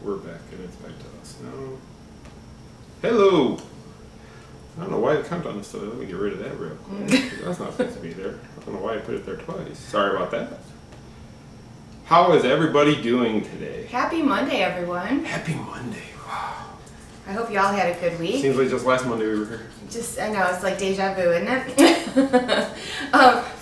We're back and it's back to us now. Hello! I don't know why the countdown is still there. Let me get rid of that real quick. That's not supposed to be there. I don't know why I put it there twice. Sorry about that. How is everybody doing today? Happy Monday, everyone. Happy Monday. Wow. I hope you all had a good week. Seems like just last Monday we were here. I know, it's like deja vu, isn't it?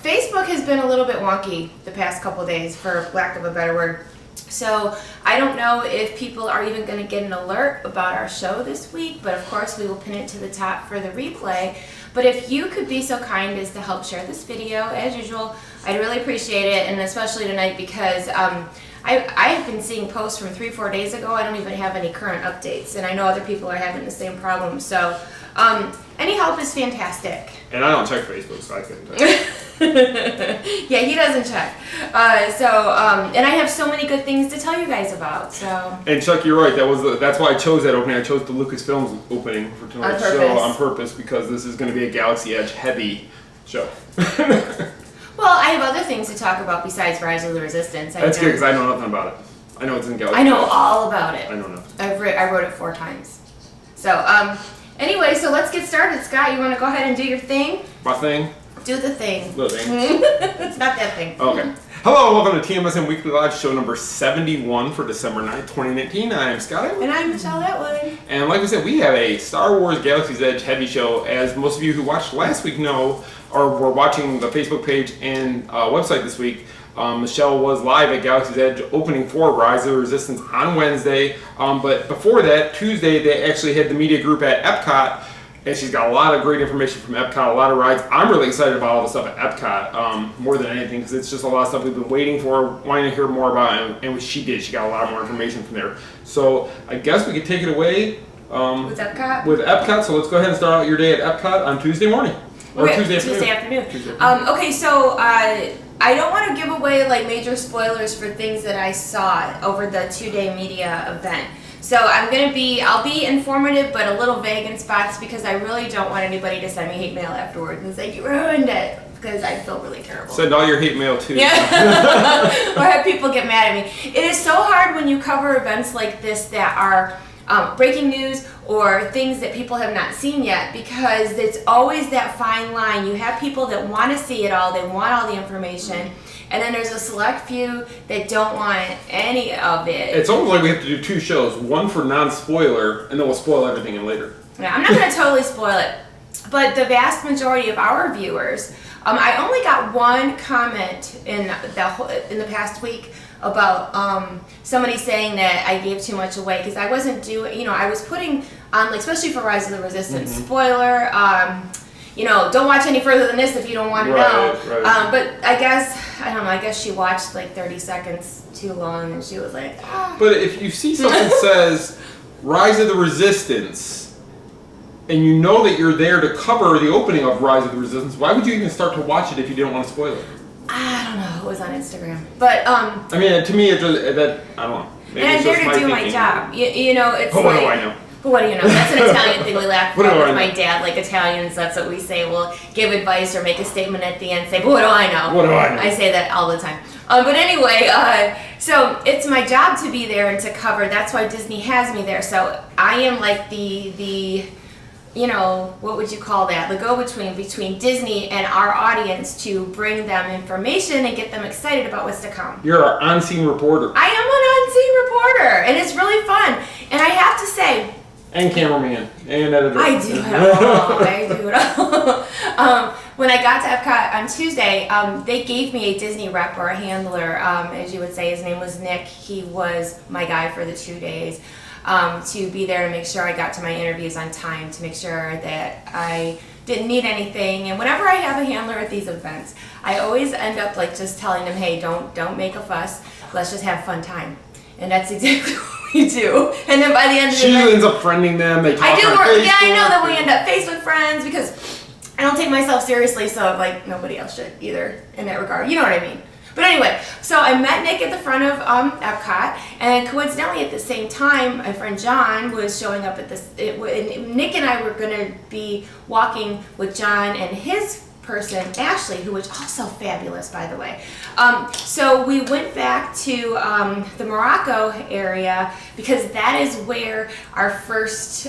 Facebook has been a little bit wonky the past couple days, for lack of a better word. So I don't know if people are even going to get an alert about our show this week, but of course we will pin it to the top for the replay. But if you could be so kind as to help share this video, as usual, I'd really appreciate it, and especially tonight because I've been seeing posts from 3-4 days ago. I don't even have any current updates, and I know other people are having the same problem. So any help is fantastic. And I don't check Facebook, so I couldn't check. Yeah, he doesn't check. And I have so many good things to tell you guys about. So. And Chuck, you're right. That's why I chose that opening. I chose the Lucasfilms opening for tonight's show on purpose because this is going to be a Galaxy Edge heavy show. Well, I have other things to talk about besides Rise of the Resistance. That's good because I know nothing about it. I know it's in Galaxy. I know all about it. I know nothing. I wrote it 4 times. So anyway, so let's get started. Scott, you want to go ahead and do your thing? My thing. Do the thing. The thing. It's not that thing. Okay. Hello, welcome to TMSM Weekly Live, show number 71 for December 9th, 2019. I am Scott. And I'm Michelle Atwood. And like we said, we have a Star Wars Galaxy's Edge heavy show. As most of you who watched last week know, or were watching the Facebook page and website this week, Michelle was live at Galaxy's Edge opening for Rise of the Resistance on Wednesday. But before that, Tuesday, they actually had the media group at Epcot. And she's got a lot of great information from Epcot, a lot of rides. I'm really excited about all the stuff at Epcot, more than anything, because it's just a lot of stuff we've been waiting for, wanting to hear more about, and she did. She got a lot more information from there. So I guess we could take it away with Epcot. So let's go ahead and start out your day at Epcot on Tuesday morning. Or Tuesday afternoon. Okay, so I don't want to give away like major spoilers for things that I saw over the 2-day media event. So I'll be informative but a little vague in spots because I really don't want anybody to send me hate mail afterwards and say you ruined it, because I feel really terrible. Send all your hate mail too. Yeah. Or have people get mad at me. It is so hard when you cover events like this that are breaking news or things that people have not seen yet, because it's always that fine line. You have people that want to see it all, they want all the information, and then there's a select few that don't want any of it. It's almost like we have to do 2 shows, one for non-spoiler, and then we'll spoil everything in later. Yeah, I'm not going to totally spoil it, but the vast majority of our viewers, I only got one comment in the past week about somebody saying that I gave too much away, because I wasn't doing, I was putting on, like, especially for Rise of the Resistance, spoiler, don't watch any further than this if you don't want to know. Right. But I guess she watched like 30 seconds too long and she was like, ah. But if you see something says Rise of the Resistance and you know that you're there to cover the opening of Rise of the Resistance, why would you even start to watch it if you didn't want to spoil it? I don't know. It was on Instagram. But I mean, to me, I don't know. Maybe and I'm there to do my job. It's what do I know? What do you know? That's an Italian thing we laugh about with my dad. Like Italians, that's what we say. We'll give advice or make a statement at the end, say, but what do I know? What do I know? I say that all the time. But anyway, so it's my job to be there and to cover. That's why Disney has me there. So I am like the what would you call that? The go-between between Disney and our audience to bring them information and get them excited about what's to come. You're our on-scene reporter. I am an on-scene reporter, and it's really fun. And I have to say, and cameraman, and editor. I do it all. When I got to Epcot on Tuesday, they gave me a Disney rep or a handler, as you would say. His name was Nick. He was my guy for the 2 days, to be there to make sure I got to my interviews on time, to make sure that I didn't need anything. And whenever I have a handler at these events, I always end up like just telling them, hey, don't make a fuss. Let's just have fun time. And that's exactly what we do. And then by the end of the event, she ends up friending them. They talk I do on work. Facebook. Yeah, I know that we end up Facebook friends because I don't take myself seriously, so like nobody else should either in that regard. You know what I mean? But anyway, so I met Nick at the front of Epcot, and coincidentally at the same time, my friend John was showing up at this. Nick and I were going to be walking with John and his person, Ashley, who was also fabulous, by the way. So we went back to the Morocco area because that is where our first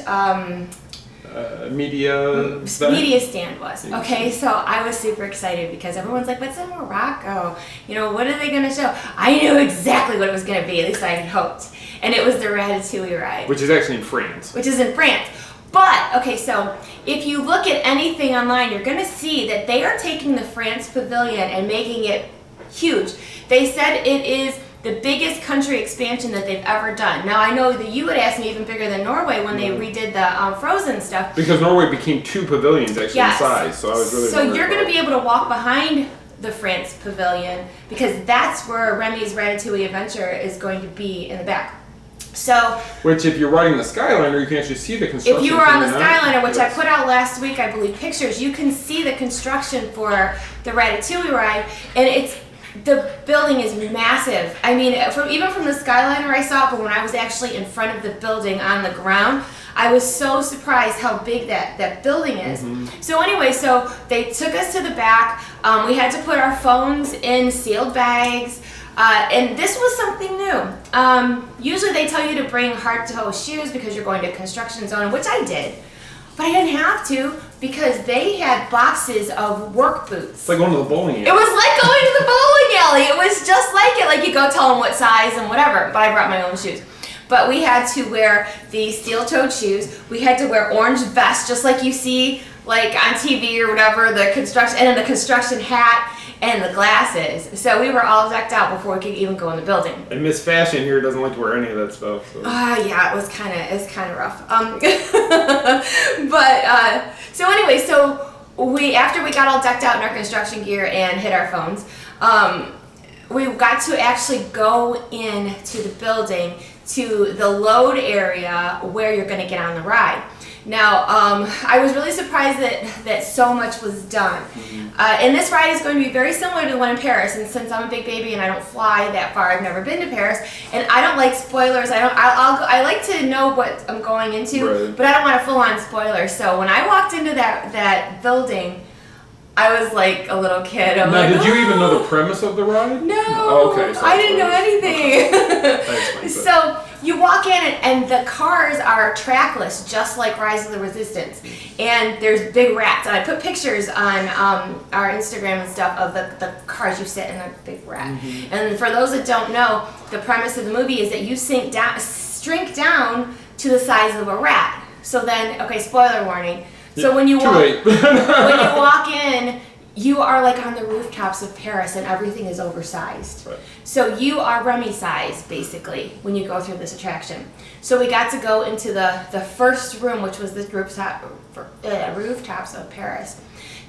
media stand was. Okay, so I was super excited because everyone's like, what's in Morocco? You know, what are they going to show? I knew exactly what it was going to be, at least I had hoped. And it was the Ratatouille ride. Which is actually in France. Which is in France. But, okay, so if you look at anything online, you're going to see that they are taking the France Pavilion and making it huge. They said it is the biggest country expansion that they've ever done. Now, I know that you had asked me even bigger than Norway when they redid the Frozen stuff. Because Norway became 2 pavilions actually in size, so I was really So you're going to be able to walk behind the France Pavilion because that's where Remy's Ratatouille Adventure is going to be in the back. So, which, if you're riding the Skyliner, you can actually see the construction. If you were on the Skyliner, which I put out last week, I believe, pictures, you can see the construction for the Ratatouille ride, and the building is massive. I mean, even from the Skyliner I saw it, but when I was actually in front of the building on the ground, I was so surprised how big that building is. So anyway, so they took us to the back. We had to put our phones in sealed bags. And this was something new. Usually they tell you to bring hard-to-toe shoes because you're going to a construction zone, which I did. But I didn't have to because they had boxes of work boots. It's like going to the bowling alley. It was like going to the bowling alley. It was just like it. Like you go tell them what size and whatever. But I brought my own shoes. But we had to wear the steel-toed shoes. We had to wear orange vests just like you see like on TV or whatever, the construction, and then the construction hat and the glasses. So we were all decked out before we could even go in the building. And Miss Fashion here doesn't like to wear any of that stuff. So. Yeah, it was kind of rough. So anyway, so after we got all decked out in our construction gear and hit our phones, we got to actually go into the building to the load area where you're going to get on the ride. Now, I was really surprised that so much was done. And this ride is going to be very similar to the one in Paris. And since I'm a big baby and I don't fly that far, I've never been to Paris, and I don't like spoilers. I like to know what I'm going into, but I don't want a full-on spoiler. So when I walked into that building, I was like a little kid. Did you even know the premise of the ride? No. Oh, okay. I didn't know anything. So you walk in and the cars are trackless, just like Rise of the Resistance. And there's big rats. And I put pictures on our Instagram and stuff of the cars you sit in, a big rat. And for those that don't know, the premise of the movie is that you shrink down to the size of a rat. So then, okay, spoiler warning. So when you walk in, you are like on the rooftops of Paris and everything is oversized. So you are Remy size, basically, when you go through this attraction. So we got to go into the first room, which was the rooftops of Paris.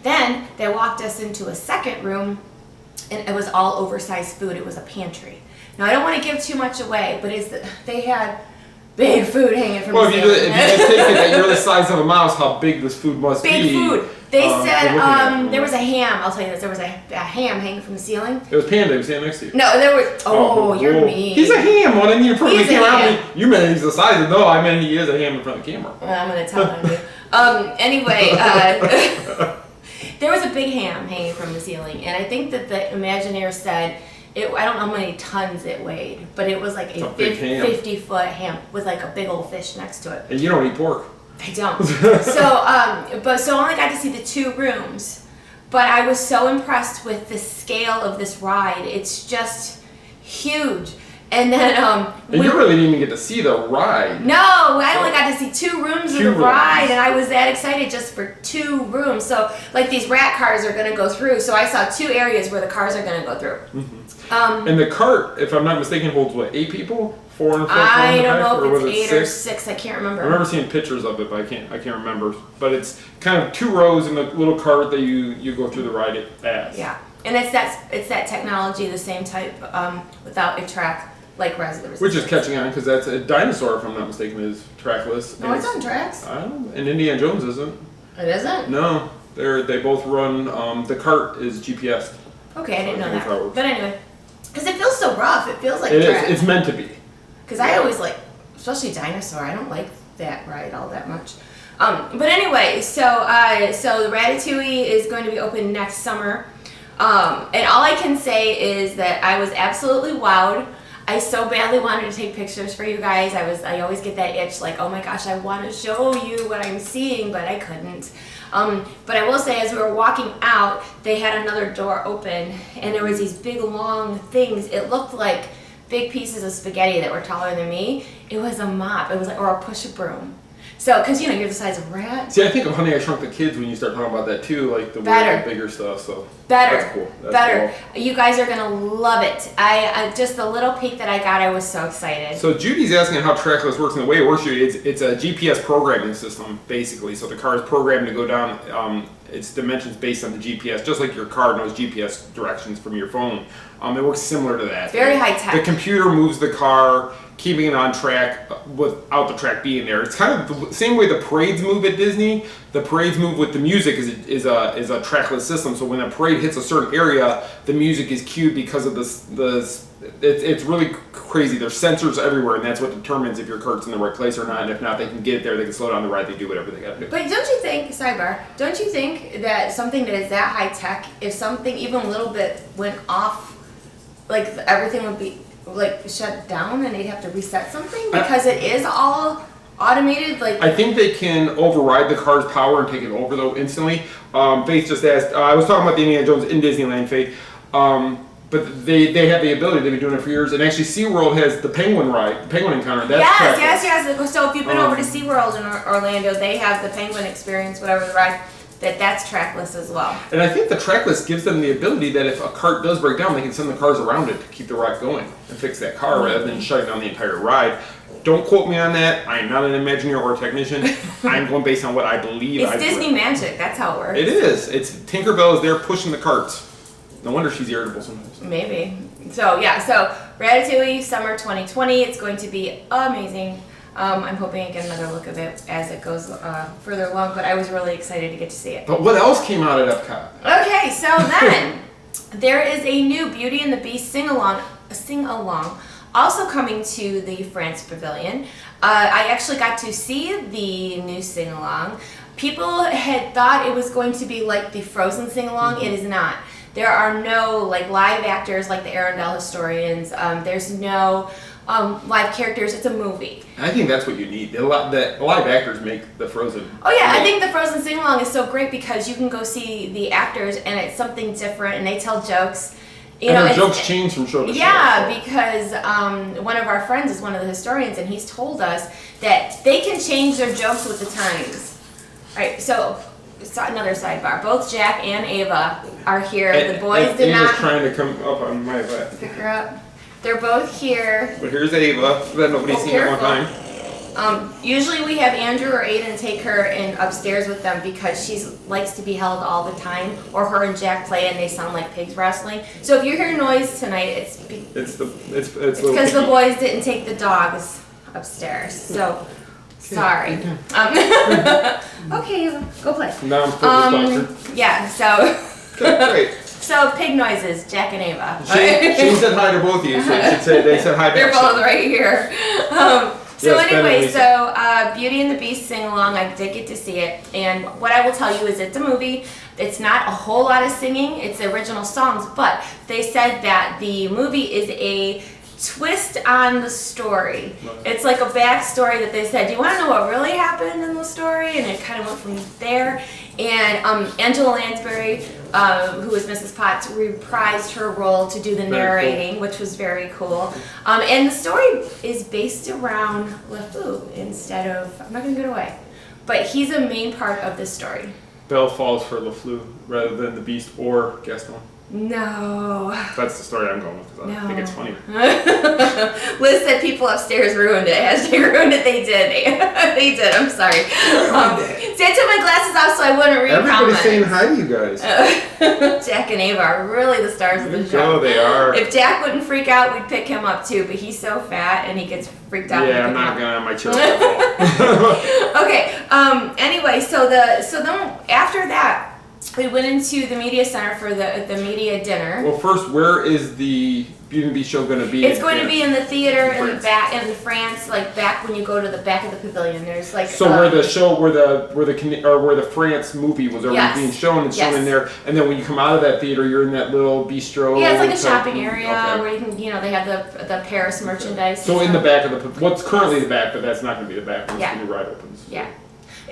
Then they walked us into a second room, and it was all oversized food. It was a pantry. Now, I don't want to give too much away, but they had big food hanging from the ceiling. If you just take it that you're the size of a mouse, how big this food must be. Big food. They said there was a ham. I'll tell you this. There was a ham hanging from the ceiling. It was Panda. He was standing next to you. No, there was. Oh, you're mean. He's a ham. What I mean in front of the camera. You meant he's the size of. No, I meant he is a ham in front of the camera. Well, I'm gonna tell him. Anyway, there was a big ham hanging from the ceiling, and I think that the Imagineer said. I don't know how many tons it weighed, but it was like a 50-foot ham with like a big old fish next to it. And you don't eat pork. I don't. So I only got to see the 2 rooms, but I was so impressed with the scale of this ride. It's just huge. And then and you really didn't even get to see the ride. No, I only got to see 2 rooms of the ride, and I was that excited just for 2 rooms. So like these rat cars are going to go through. So I saw 2 areas where the cars are going to go through. And the cart, if I'm not mistaken, holds what, 8 people? 4 in front, 4 in the back? I don't know if it's 8 or 6? 6. I can't remember. I remember seeing pictures of it, but I can't remember. But it's kind of 2 rows in the little cart that you go through the ride as. Yeah, and it's that technology, the same type without a track. Like Rise of the Resistance. Which is catching on because that's a dinosaur, if I'm not mistaken, is trackless. No, it's on tracks. I don't know. And Indiana Jones isn't. It isn't? No, they both run. The cart is GPS. Okay, I didn't know that. But anyway, because it feels so rough, it feels like it tracks. is. It's meant to be. Because I always like, especially dinosaur. I don't like that ride all that much. But anyway, so the Ratatouille is going to be open next summer. And all I can say is that I was absolutely wowed. I so badly wanted to take pictures for you guys. I always get that itch, like, oh my gosh, I want to show you what I'm seeing, but I couldn't. But I will say, as we were walking out, they had another door open, and there was these big long things. It looked like big pieces of spaghetti that were taller than me. It was a mop. It was like, or a push-a-broom. So, because you're the size of a rat. See, I think of Honey, I Shrunk the Kids when you start talking about that too, like the way bigger stuff. So better, that's cool. That's better. Cool. You guys are gonna love it. I just the little peek that I got, I was so excited. So Judy's asking how trackless works, and the way it works, Judy, it's a GPS programming system basically. So the car is programmed to go down its dimensions based on the GPS, just like your car knows GPS directions from your phone. It works similar to that. Very high tech. The computer moves the car, keeping it on track without the track being there. It's kind of the same way the parades move at Disney. The parades move with the music is a trackless system. So when a parade hits a certain area, the music is cued because of it's really crazy. There's sensors everywhere, and that's what determines if your cart's in the right place or not. And if not, they can get it there. They can slow down the ride. They do whatever they got to do. But don't you think, sidebar, don't you think that something that is that high tech, if something even a little bit went off, like everything would be like shut down and they'd have to reset something because it is all automated? Like, I think they can override the car's power and take it over though instantly. Faith just asked. I was talking about the Indiana Jones in Disneyland, Faith. But they have the ability. They've been doing it for years. And actually, SeaWorld has the Penguin ride, the Penguin Encounter. That's yes. So if you've been over to SeaWorld in Orlando, they have the Penguin Experience, whatever the ride. That's trackless as well. And I think the trackless gives them the ability that if a cart does break down, they can send the cars around it to keep the ride going and fix that car rather than shutting down the entire ride. Don't quote me on that. I am not an Imagineer or a technician. I'm going based on what I believe. It's Disney magic. That's how it works. It is. It's Tinkerbell is there pushing the carts. No wonder she's irritable sometimes. Maybe. So Ratatouille, summer 2020. It's going to be amazing. I'm hoping I get another look of it as it goes further along, but I was really excited to get to see it. But what else came out at Epcot? Okay, so then there is a new Beauty and the Beast sing-along also coming to the France Pavilion. I actually got to see the new sing-along. People had thought it was going to be like the Frozen sing-along. Mm-hmm. It is not. There are no like live actors like the Arendelle historians. There's no live characters. It's a movie. I think that's what you need. The live actors make the Frozen. Oh yeah, I think the Frozen sing-along is so great because you can go see the actors and it's something different and they tell jokes. And jokes change from show to show. Yeah, because one of our friends is one of the historians and he's told us that they can change their jokes with the times. All right, so another sidebar. Both Jack and Ava are here. The boys did not. Ava's trying to come up on my lap. Pick her up. They're both here. But here's Ava, that nobody's seen at one time. Usually we have Andrew or Aiden take her upstairs with them because she likes to be held all the time, or her and Jack play and they sound like pigs wrestling. So if you hear noise tonight, it's because the boys didn't take the dogs upstairs. So sorry. Okay, go play. Now I'm still yeah. So. Great. So pig noises, Jack and Ava. She said hi to both of you. So they said hi back. They're both right here. Beauty and the Beast sing along. I did get to see it, and what I will tell you is it's a movie. It's not a whole lot of singing. It's the original songs, but they said that the movie is a twist on the story. It's like a backstory that they said, do you want to know what really happened in the story? And it kind of went from there. And Angela Lansbury, who is Mrs. Potts, reprised her role to do the narrating, which was very cool. And the story is based around LeFou instead of, I'm not going to give it away, but he's a main part of this story. Belle falls for LeFou rather than the Beast or Gaston. No. That's the story I'm going with because I think it's funny. Liz said people upstairs ruined it. Hashtag ruined it. They did. They did. I'm sorry. See, I took my glasses off so I wouldn't read Everybody's comments. saying hi to you guys. Jack and Ava are really the stars of the show. Oh, they are. If Jack wouldn't freak out, we'd pick him up too, but he's so fat and he gets freaked out. Yeah, I'm not going on my chair. Okay. Anyway, so then after that, we went into the media center for the media dinner. Well, first, where is the Beauty and the Beast show going to be? It's going to be in the theater in in the back in France, like back when you go to the back of the pavilion. There's like so where the show where the France movie was already being shown, it's shown in there, and then when you come out of that theater, you're in that little bistro. Yeah, it's like a shopping area where you can, they have the Paris merchandise. So in the back of what's currently the back, but that's not going to be the back once the new ride opens. Yeah.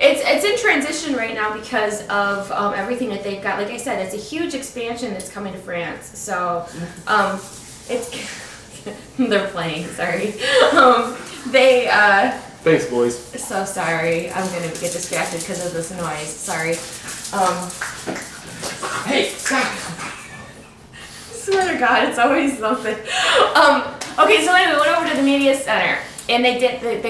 It's in transition right now because of everything that they've got. Like I said, it's a huge expansion that's coming to France. So they're playing. Sorry. Thanks, boys. So sorry. I'm gonna get distracted because of this noise. Sorry. Hey, stop. Swear to God, it's always something. Okay, so anyway, we went over to the media center. And they did a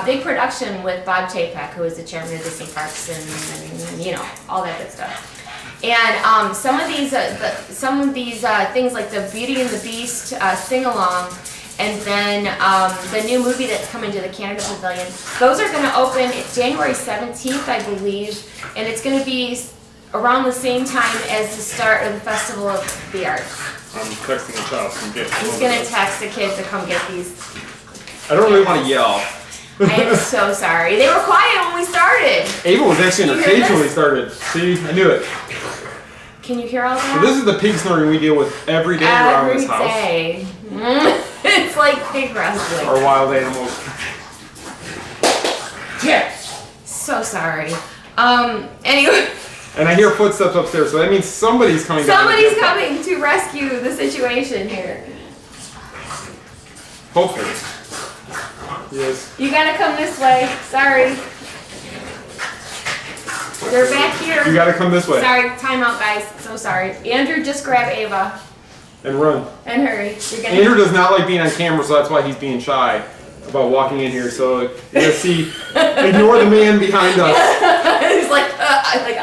big production with Bob Chapek, who is the chairman of Disney Parks, and all that good stuff. And some of these things like the Beauty and the Beast sing along, and then the new movie that's coming to the Canada Pavilion. Those are going to open January 17th, I believe, and it's going to be around the same time as the start of the Festival of the Arts. I'm texting a child to get. He's going to text the kids to come get these. I don't really want to yell. I am so sorry. They were quiet when we started. Ava was actually in her cage when we started. See, I knew it. Can you hear all that? So this is the pig snoring we deal with every day around this house. Every day. It's like pig wrestling. Or wild animals. Yeah. So sorry. Anyway. And I hear footsteps upstairs, so that means somebody's coming down. Somebody's coming to rescue the situation here. Hopefully. Yes. You gotta come this way. Sorry. They're back here. You gotta come this way. Sorry, time out, guys. So sorry. Andrew, just grab Ava. And run. And hurry. Andrew does not like being on camera, so that's why he's being shy about walking in here. So you're gonna see, ignore the man behind us. He's like,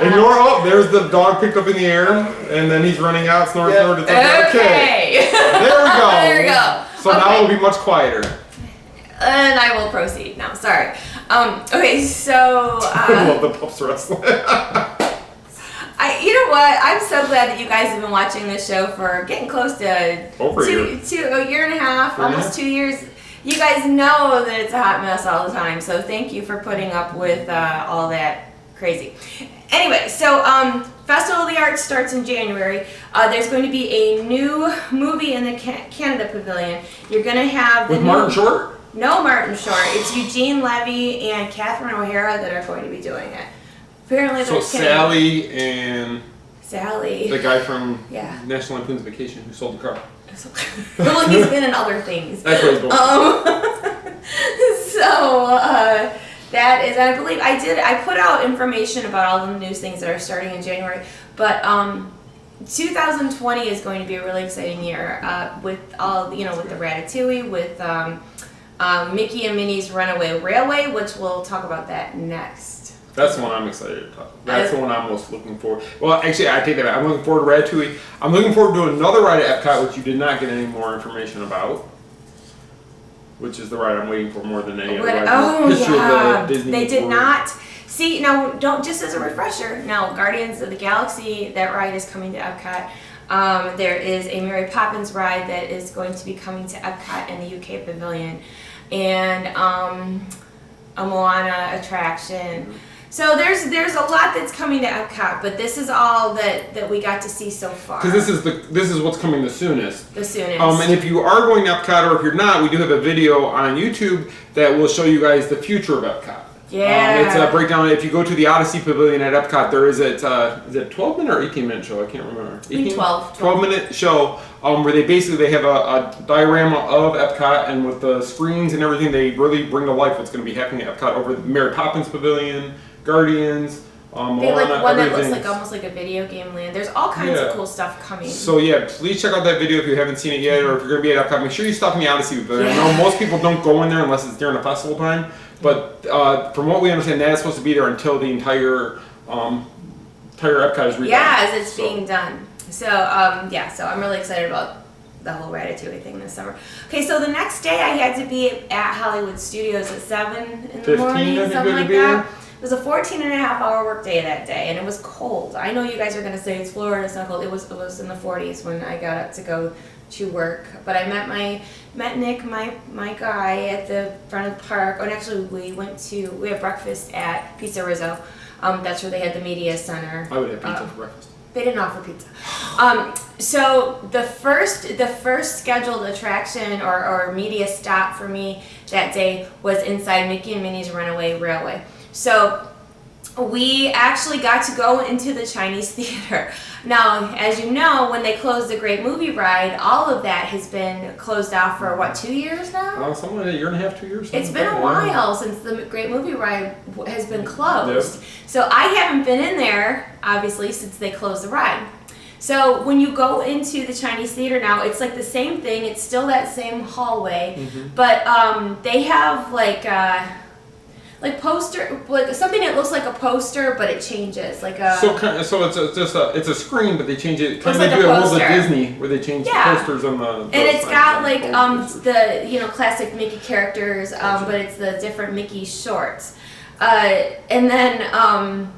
ignore, there's the dog picked up in the air, and then he's running out, snoring, snoring. Okay. There we go. There we go. So now it'll be much quieter. And I will proceed now. Sorry. Okay, so. I love the pups wrestling. You know what? I'm so glad that you guys have been watching this show for getting close to a year and a half, almost 2 years. You guys know that it's a hot mess all the time, so thank you for putting up with all that crazy. Anyway, so Festival of the Arts starts in January. There's going to be a new movie in the Canada Pavilion. You're going to have with Martin Short? No Martin Short. It's Eugene Levy and Catherine O'Hara that are going to be doing it. Apparently, so Sally and the guy from National Lampoon's Vacation who sold the car. Well, he's been in other things. That's what he's going. That is, I believe I put out information about all the news things that are starting in January, but 2020 is going to be a really exciting year with all, with the Ratatouille, with Mickey and Minnie's Runaway Railway, which we'll talk about that next. That's the one I'm excited to talk about. That's the one I'm most looking forward. Well, actually, I take that back. I'm looking forward to Ratatouille. I'm looking forward to another ride at Epcot, which you did not get any more information about, which is the ride I'm waiting for more than any other ride. Oh, History of the Disney they did World. not. See, now, just as a refresher, now, Guardians of the Galaxy, that ride is coming to Epcot. There is a Mary Poppins ride that is going to be coming to Epcot in the UK Pavilion, and a Moana attraction. So there's a lot that's coming to Epcot, but this is all that we got to see so far. Because this is what's coming the soonest. The soonest. And if you are going to Epcot, or if you're not, we do have a video on YouTube that will show you guys the future of Epcot. Yeah. It's a breakdown. If you go to the Odyssey Pavilion at Epcot, there is is it a 12-minute or 18-minute show? I can't remember. 12-minute show where they have a diorama of Epcot, and with the screens and everything, they really bring to life what's going to be happening at Epcot over the Mary Poppins Pavilion, Guardians, Moana, they like one everything. that looks like almost like a video game land. There's all kinds of cool stuff coming. So yeah, please check out that video if you haven't seen it yet, or if you're going to be at Epcot, make sure you stop in the Odyssey Pavilion. I know most people don't go in there unless it's during the festival time, but from what we understand, that's supposed to be there until the entire Epcot is redone. Yeah, as it's being done. So so I'm really excited about the whole Ratatouille thing this summer. Okay, so the next day I had to be at Hollywood Studios at 7 in the morning, something like that. was a 14 and a half hour work day that day, and it was cold. I know you guys are going to say it's Florida, it's not cold. It was in the 40s when I got up to go to work. But I met Nick, my guy, at the front of the park. And actually, we had breakfast at Pizza Rizzo. That's where they had the media center. I would have pizza for breakfast. They didn't offer pizza. So the first scheduled attraction or media stop for me that day was inside Mickey and Minnie's Runaway Railway. So we actually got to go into the Chinese theater. Now, as you know, when they closed the Great Movie Ride, all of that has been closed off for, what, 2 years now? Something like a year and a half, 2 years. It's been a while since the Great Movie Ride has been closed. Yep. So I haven't been in there, obviously, since they closed the ride. So when you go into the Chinese theater now, it's like the same thing. It's still that same hallway, but they have like poster, like something that looks like a poster, but it changes, like a. So it's a screen, but they change it. Kind of like like a do a poster. World of Disney, where they change the posters on the. And it's got like the classic Mickey characters, but it's the different Mickey shorts, and then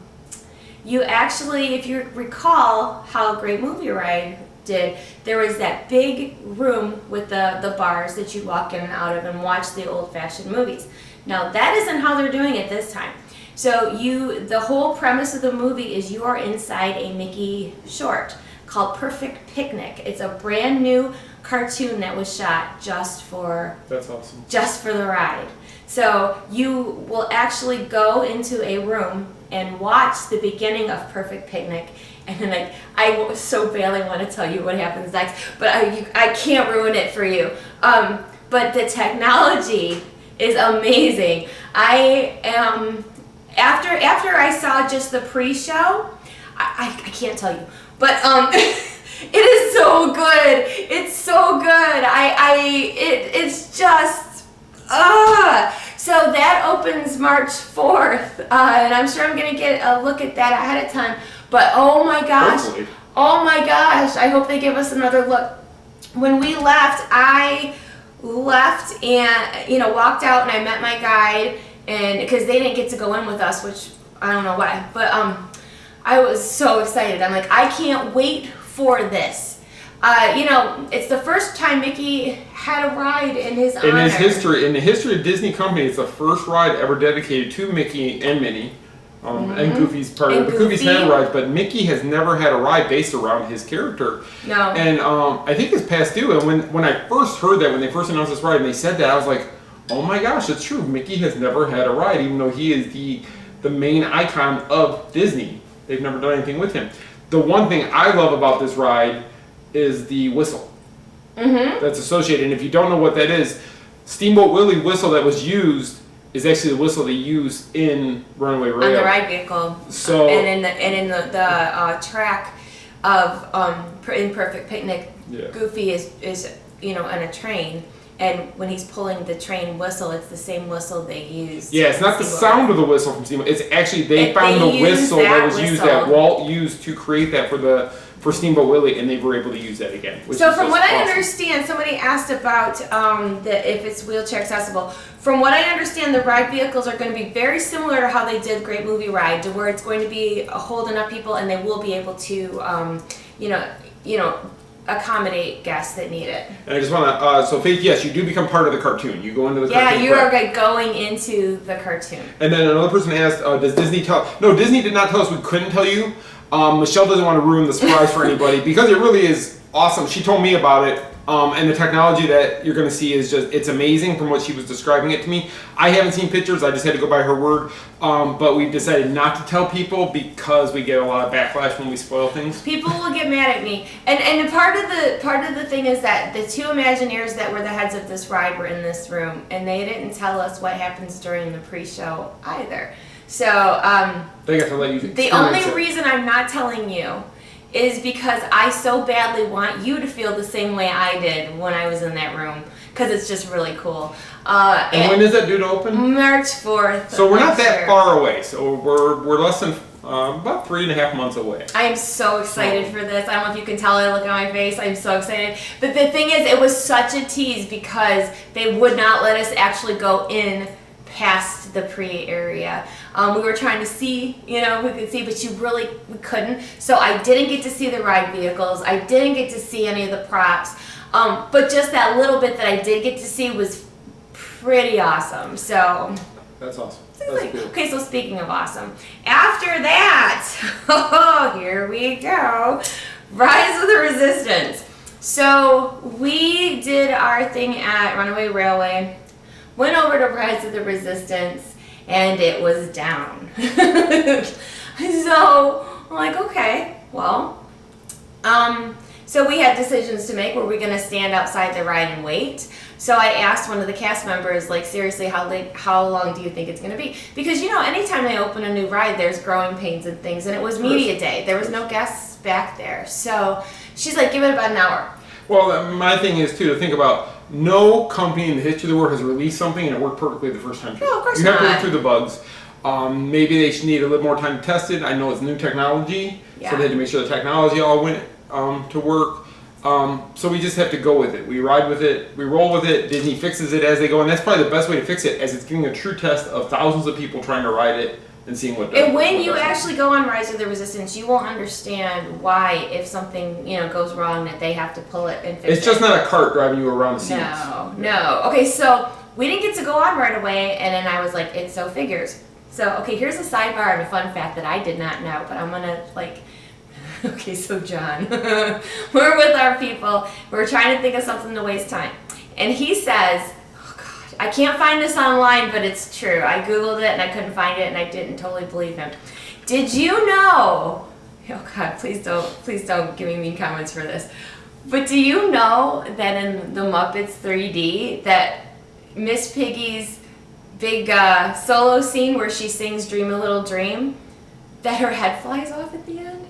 you actually, if you recall how Great Movie Ride did, there was that big room with the bars that you walk in and out of and watch the old-fashioned movies. Now that isn't how they're doing it this time. So the whole premise of the movie is you are inside a Mickey short called Perfect Picnic. It's a brand new cartoon that was shot just for. That's awesome. Just for the ride. So you will actually go into a room and watch the beginning of Perfect Picnic. And then I so badly want to tell you what happens next, but I can't ruin it for you. But the technology is amazing. I am after I saw just the pre-show, I can't tell you, but it is so good. It's so good. It's just so that opens March 4th, and I'm sure I'm gonna get a look at that ahead of time. But oh my gosh, hopefully. Oh my gosh, I hope they give us another look. When we left, I left and walked out, and I met my guide, and because they didn't get to go in with us, which I don't know why, but I was so excited. I'm like, I can't wait for this. It's the first time Mickey had a ride in his honor. In the history of Disney Company, it's the first ride ever dedicated to Mickey and Minnie. And Goofy's part of it. Goofy's had rides, but Mickey has never had a ride based around his character. No. And I think it's past due. And when I first heard that, when they first announced this ride and they said that, I was like, oh my gosh, it's true. Mickey has never had a ride, even though he is the main icon of Disney. They've never done anything with him. The one thing I love about this ride is the whistle that's associated. And if you don't know what that is, Steamboat Willie whistle that was used is actually the whistle they use in Runaway Railway. On the ride vehicle. So and in the track of in Perfect Picnic, Goofy is on a train, and when he's pulling the train whistle, it's the same whistle they use. Yeah, it's not the sound of the whistle from Steamboat. It's actually they found the whistle that was used that Walt used to create that for Steamboat Willie, and they were able to use that again. So from what I understand, somebody asked about if it's wheelchair accessible. From what I understand, the ride vehicles are going to be very similar to how they did Great Movie Ride, to where it's going to be holding up people, and they will be able to, accommodate guests that need it. And I just want to, so Faith, yes, you do become part of the cartoon. You go into the cartoon. Yeah, you are going into the cartoon. And then another person asked, does Disney tell? No, Disney did not tell us we couldn't tell you. Michelle doesn't want to ruin the surprise for anybody because it really is awesome. She told me about it, and the technology that you're going to see is it's amazing from what she was describing it to me. I haven't seen pictures. I just had to go by her word. But we've decided not to tell people because we get a lot of backlash when we spoil things. People will get mad at me. And part of the thing is that the two Imagineers that were the heads of this ride were in this room, and they didn't tell us what happens during the pre-show either. So they got to let you experience the only it. reason I'm not telling you is because I so badly want you to feel the same way I did when I was in that room, because it's just really cool. And when is that due to open? March 4th. So we're not that far away. So we're less than about 3.5 months away. I am so excited for this. I don't know if you can tell. I look at my face. I'm so excited. But the thing is, it was such a tease because they would not let us actually go in past the pre area. We were trying to see, we could see, but we couldn't. So I didn't get to see the ride vehicles. I didn't get to see any of the props. But just that little bit that I did get to see was pretty awesome. So that's awesome. That's cool. Okay, so speaking of awesome, after that, here we go, Rise of the Resistance. So we did our thing at Runaway Railway, went over to Rise of the Resistance, and it was down. So I'm like, okay, well, so we had decisions to make. Were we going to stand outside the ride and wait? So I asked one of the cast members, like, seriously, how long do you think it's going to be? Because, anytime they open a new ride, there's growing pains and things, and it was media day. There was no guests back there. So she's like, give it about an hour. Well, my thing is, too, to think about, no company in the history of the world has released something and it worked perfectly the first time. No, of course you have to not. work through the bugs. Maybe they should need a little more time to test it. I know it's new technology, so they had to make sure the technology all went to work. So we just have to go with it. We ride with it. We roll with it. Disney fixes it as they go, and that's probably the best way to fix it, as it's getting a true test of thousands of people trying to ride it and seeing what does. And when you actually go on Rise of the Resistance, you won't understand why, if something goes wrong, that they have to pull it and fix it. It's just not a cart driving you around the scenes. No. Okay, so we didn't get to go on right away, and then I was like, it so figures. So, okay, here's a sidebar and a fun fact that I did not know, but I'm gonna okay, so John, we're with our people. We're trying to think of something to waste time. And he says, oh God, I can't find this online, but it's true. I Googled it and I couldn't find it and I didn't totally believe him. Did you know, oh God, please don't give me mean comments for this. But do you know that in the Muppets 3D that Miss Piggy's big solo scene where she sings Dream a Little Dream, that her head flies off at the end?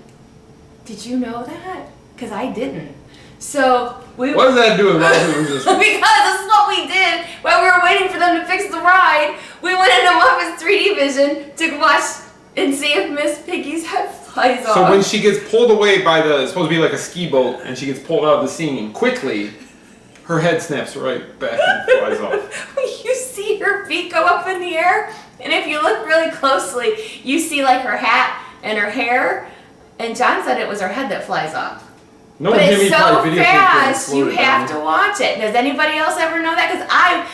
Did you know that? Because I didn't. So what does that do with Rise of the Resistance? Because this is what we did while we were waiting for them to fix the ride. We went into Muppets 3D Vision to watch and see if Miss Piggy's head flies off. So when she gets pulled away by it's supposed to be like a ski boat, and she gets pulled out of the scene quickly, her head snaps right back and flies off. You see her feet go up in the air, and if you look really closely, you see like her hat and her hair. And John said it was her head that flies off. No, but it's so video fast, you have to watch it. Does anybody else ever know that? Because I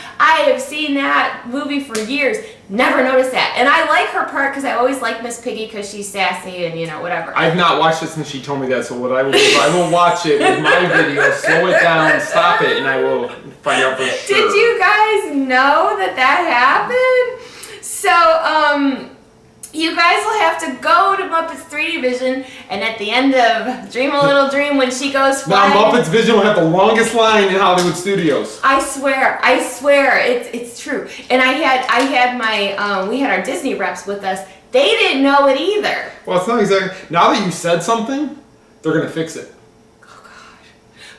have seen that movie for years, never noticed that. And I like her part because I always like Miss Piggy because she's sassy and whatever. I've not watched it since she told me that, so what I will do is I will watch it with my video, slow it down, stop it, and I will find out for sure. Did you guys know that happened? So, you guys will have to go to Muppets 3D Vision, and at the end of Dream a Little Dream, when she goes flying... Now Muppets Vision will have the longest line in Hollywood studios. I swear, it's true. And we had our Disney reps with us. They didn't know it either. Well, it's not exactly... Now that you said something, they're going to fix it. Oh, God.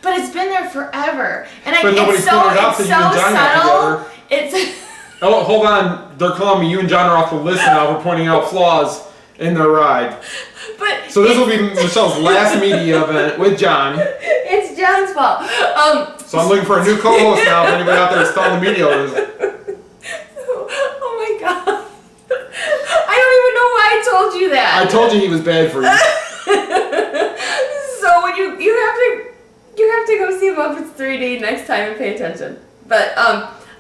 But it's been there forever. And but nobody's pointed out that you and John got together. It's... Oh, hold on. They're calling me. You and John are off the list now. We're pointing out flaws in their ride. So this will be Michelle's last media event with John. It's John's fault. So I'm looking for a new co-host now. If anybody out there is telling the media is. Oh my God. I don't even know why I told you that. I told you he was bad for you. So when you have to go see Muppets 3D next time and pay attention. But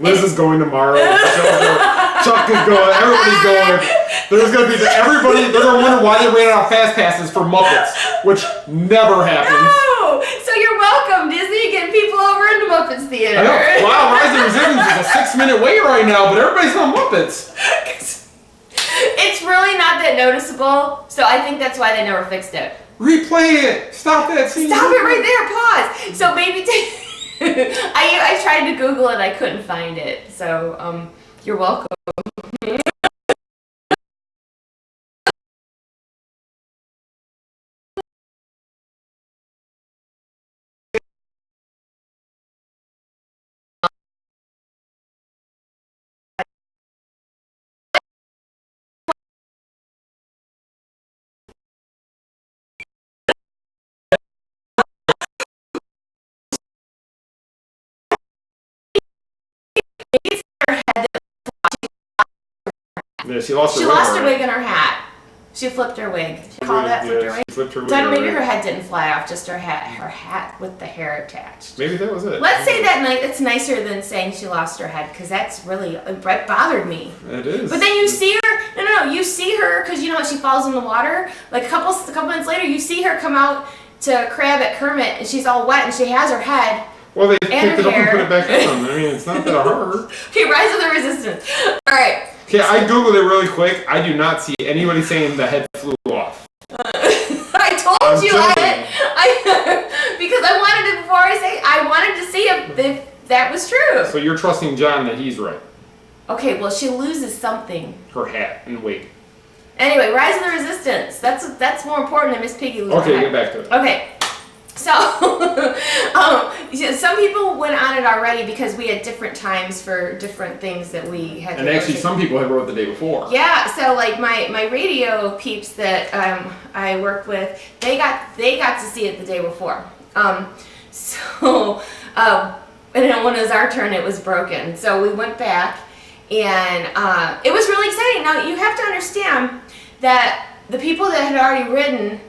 Liz is going tomorrow. Chuck is going. Everybody's going. There's going to be they're going to wonder why they ran out of fast passes for Muppets, which never happens. No. So you're welcome, Disney, getting people over into Muppets theater. I know. Wow, Rise of the Resistance is a 6-minute wait right now, but everybody's on Muppets. It's really not that noticeable, so I think that's why they never fixed it. Replay it. Stop that scene. Stop it right there. Pause. So maybe. I tried to Google it, I couldn't find it. So, you're welcome. Maybe it's her head that was watching Yeah, she lost her wig and her hat. She flipped her wig. She called that flipped her wig? She flipped her wig. Then maybe her head didn't fly off, just her hat with the hair attached. Maybe that was it. Let's say that it's nicer than saying she lost her head, because that's really, that bothered me. It is. But then you see her, no, you see her, because you know how she falls in the water? Like a couple minutes later, you see her come out to crab at Kermit, and she's all wet, and she has her head. Well, they picked it up and put it back on. I mean, it's not that hard. Okay, Rise of the Resistance. All right. Okay, I googled it really quick. I do not see anybody saying the head flew off. I told you because I wanted it before I wanted to see if that was true. So you're trusting John that he's right. Okay, well, she loses something. Her hat and wig. Anyway, Rise of the Resistance. That's more important than Miss Piggy losing her Okay, head. get back to it. Okay. So, some people went on it already because we had different times for different things that we had. And actually, some people had wrote the day before. Yeah. So, like my radio peeps that I worked with, they got to see it the day before. And then when it was our turn, it was broken. So we went back, and it was really exciting. Now you have to understand that the people that had already ridden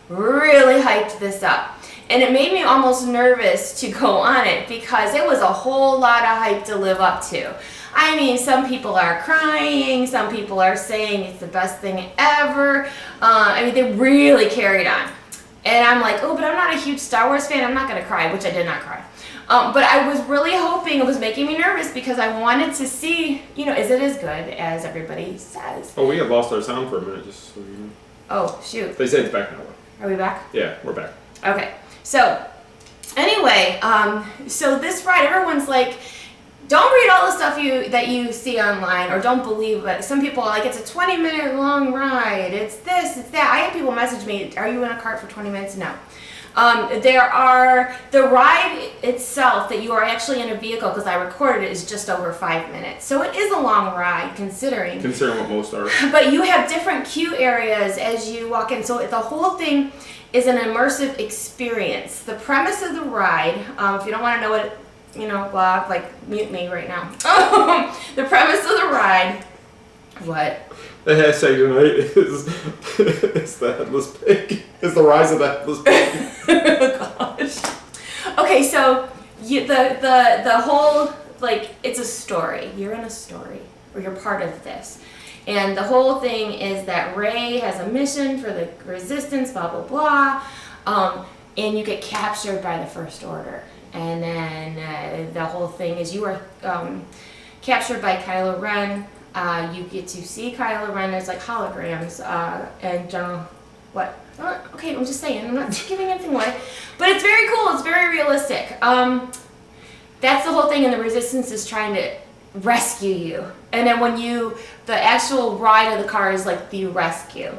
really hyped this up. And it made me almost nervous to go on it because it was a whole lot of hype to live up to. I mean, some people are crying, some people are saying it's the best thing ever. I mean, they really carried on. And I'm like, oh, but I'm not a huge Star Wars fan, I'm not going to cry, which I did not cry. But I was really hoping, it was making me nervous because I wanted to see, is it as good as everybody says? Oh, we had lost our sound for a minute, just so you know. Oh, shoot. They said it's back now. Are we back? Yeah, we're back. Okay. So, anyway, so this ride, everyone's like, don't read all the stuff that you see online, or don't believe it. Some people are like, it's a 20-minute long ride, it's this, it's that. I had people message me, are you in a cart for 20 minutes? No. The ride itself that you are actually in a vehicle, because I recorded it, is just over 5 minutes. So it is a long ride, considering what most are. But you have different queue areas as you walk in. So the whole thing is an immersive experience. The premise of the ride, if you don't want to know what, blah, like mute me right now. The premise of the ride, what? The hashtag tonight is the headless pig. It's the rise of the headless pig. Gosh. Okay, so the whole, like, it's a story. You're in a story, or you're part of this. And the whole thing is that Rey has a mission for the Resistance, blah, blah, blah. And you get captured by the First Order. And then the whole thing is you are captured by Kylo Ren. You get to see Kylo Ren. There's like holograms and general. What? Okay, I'm just saying. I'm not giving anything away. But it's very cool. It's very realistic. That's the whole thing. And the Resistance is trying to rescue you. And then the actual ride of the car is like the rescue.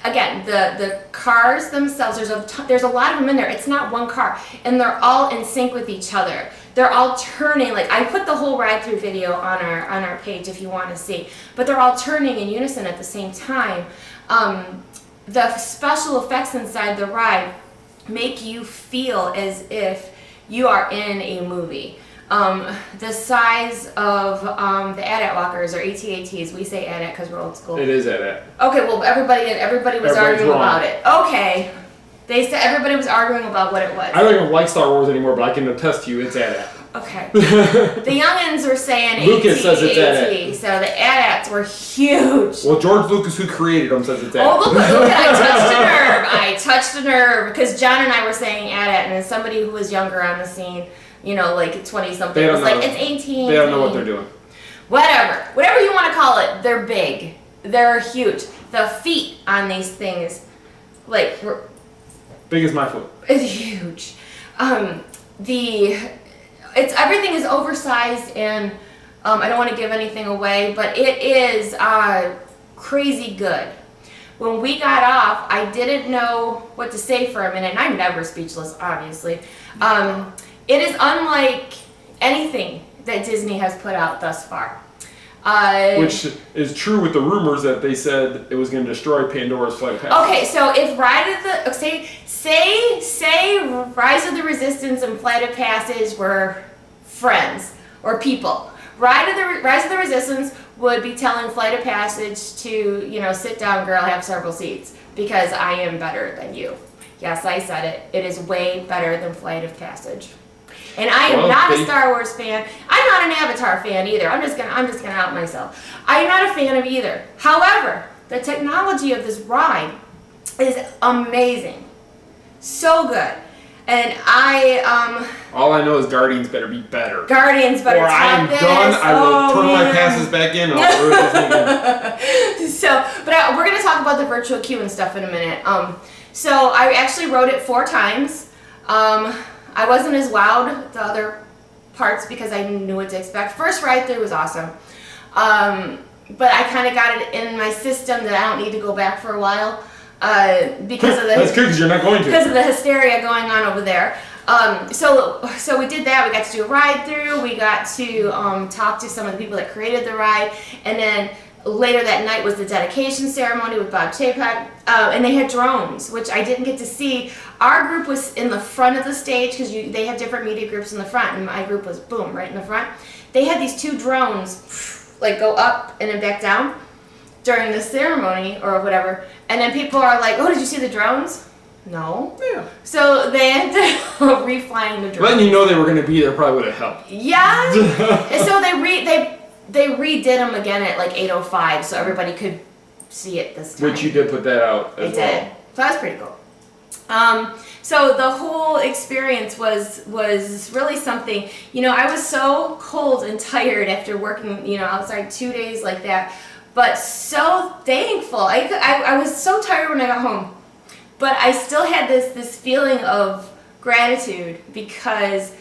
Again, the cars themselves, there's a lot of them in there. It's not one car. And they're all in sync with each other. They're all turning, like I put the whole ride through video on our page if you want to see. But they're all turning in unison at the same time. The special effects inside the ride make you feel as if you are in a movie. The size of the AT-AT walkers, or AT-ATs, we say AT-AT because we're old school. It is AT-AT. Okay, well everybody was arguing about it. Okay, they said everybody was arguing about what it was. I don't even like Star Wars anymore, but I can attest to you, it's AT-AT. Okay. The youngins were saying Lucas says it's AT-AT. So the AT-ATs were huge. Well, George Lucas, who created them, says it's AT-AT. Oh, look, I touched a nerve. I touched a nerve because John and I were saying AT-AT, and then somebody who was younger on the scene, like 20-something, was like, it's 18. They don't know what they're doing. Whatever you want to call it, they're big. They're huge. The feet on these things, like, big as my foot. It's huge. Everything is oversized, and I don't want to give anything away, but it is crazy good. When we got off, I didn't know what to say for a minute, and I'm never speechless, obviously. It is unlike anything that Disney has put out thus far. Which is true with the rumors that they said it was going to destroy Pandora's Flight of Passage. Okay, so if say Rise of the Resistance and Flight of Passage were friends or people, Rise of the Resistance would be telling Flight of Passage to, sit down, girl, have several seats, because I am better than you. Yes, I said it. It is way better than Flight of Passage. And I am not a Star Wars fan. I'm not an Avatar fan either. I'm just gonna out myself. I'm not a fan of either. However, the technology of this ride is amazing. So good. And all I know is Guardians better be better. Guardians better or I am top done. this. I will turn my passes back in and I'll do it again. We're going to talk about the virtual queue and stuff in a minute. So I actually rode it 4 times. I wasn't as wowed the other parts because I knew what to expect. First ride through was awesome. But I kind of got it in my system that I don't need to go back for a while. Because of the That's good because you're not going to. Because of the hysteria going on over there. So we did that. We got to do a ride through. We got to talk to some of the people that created the ride, and then later that night was the dedication ceremony with Bob Chapek, and they had drones, which I didn't get to see. Our group was in the front of the stage because they have different media groups in the front, and my group was right in the front. They had these 2 drones, like go up and then back down during the ceremony or whatever, and then people are like, "Oh, did you see the drones?" No. Yeah. So they ended up reflying the drones. Letting you know they were going to be there probably would have helped. Yeah. And so they redid them again at like 8:05, so everybody could see it this time. Which you did put that out as well. I did. So that was pretty cool. So the whole experience was really something. I was so cold and tired after working, outside 2 days like that. But so thankful. I was so tired when I got home, but I still had this feeling of gratitude because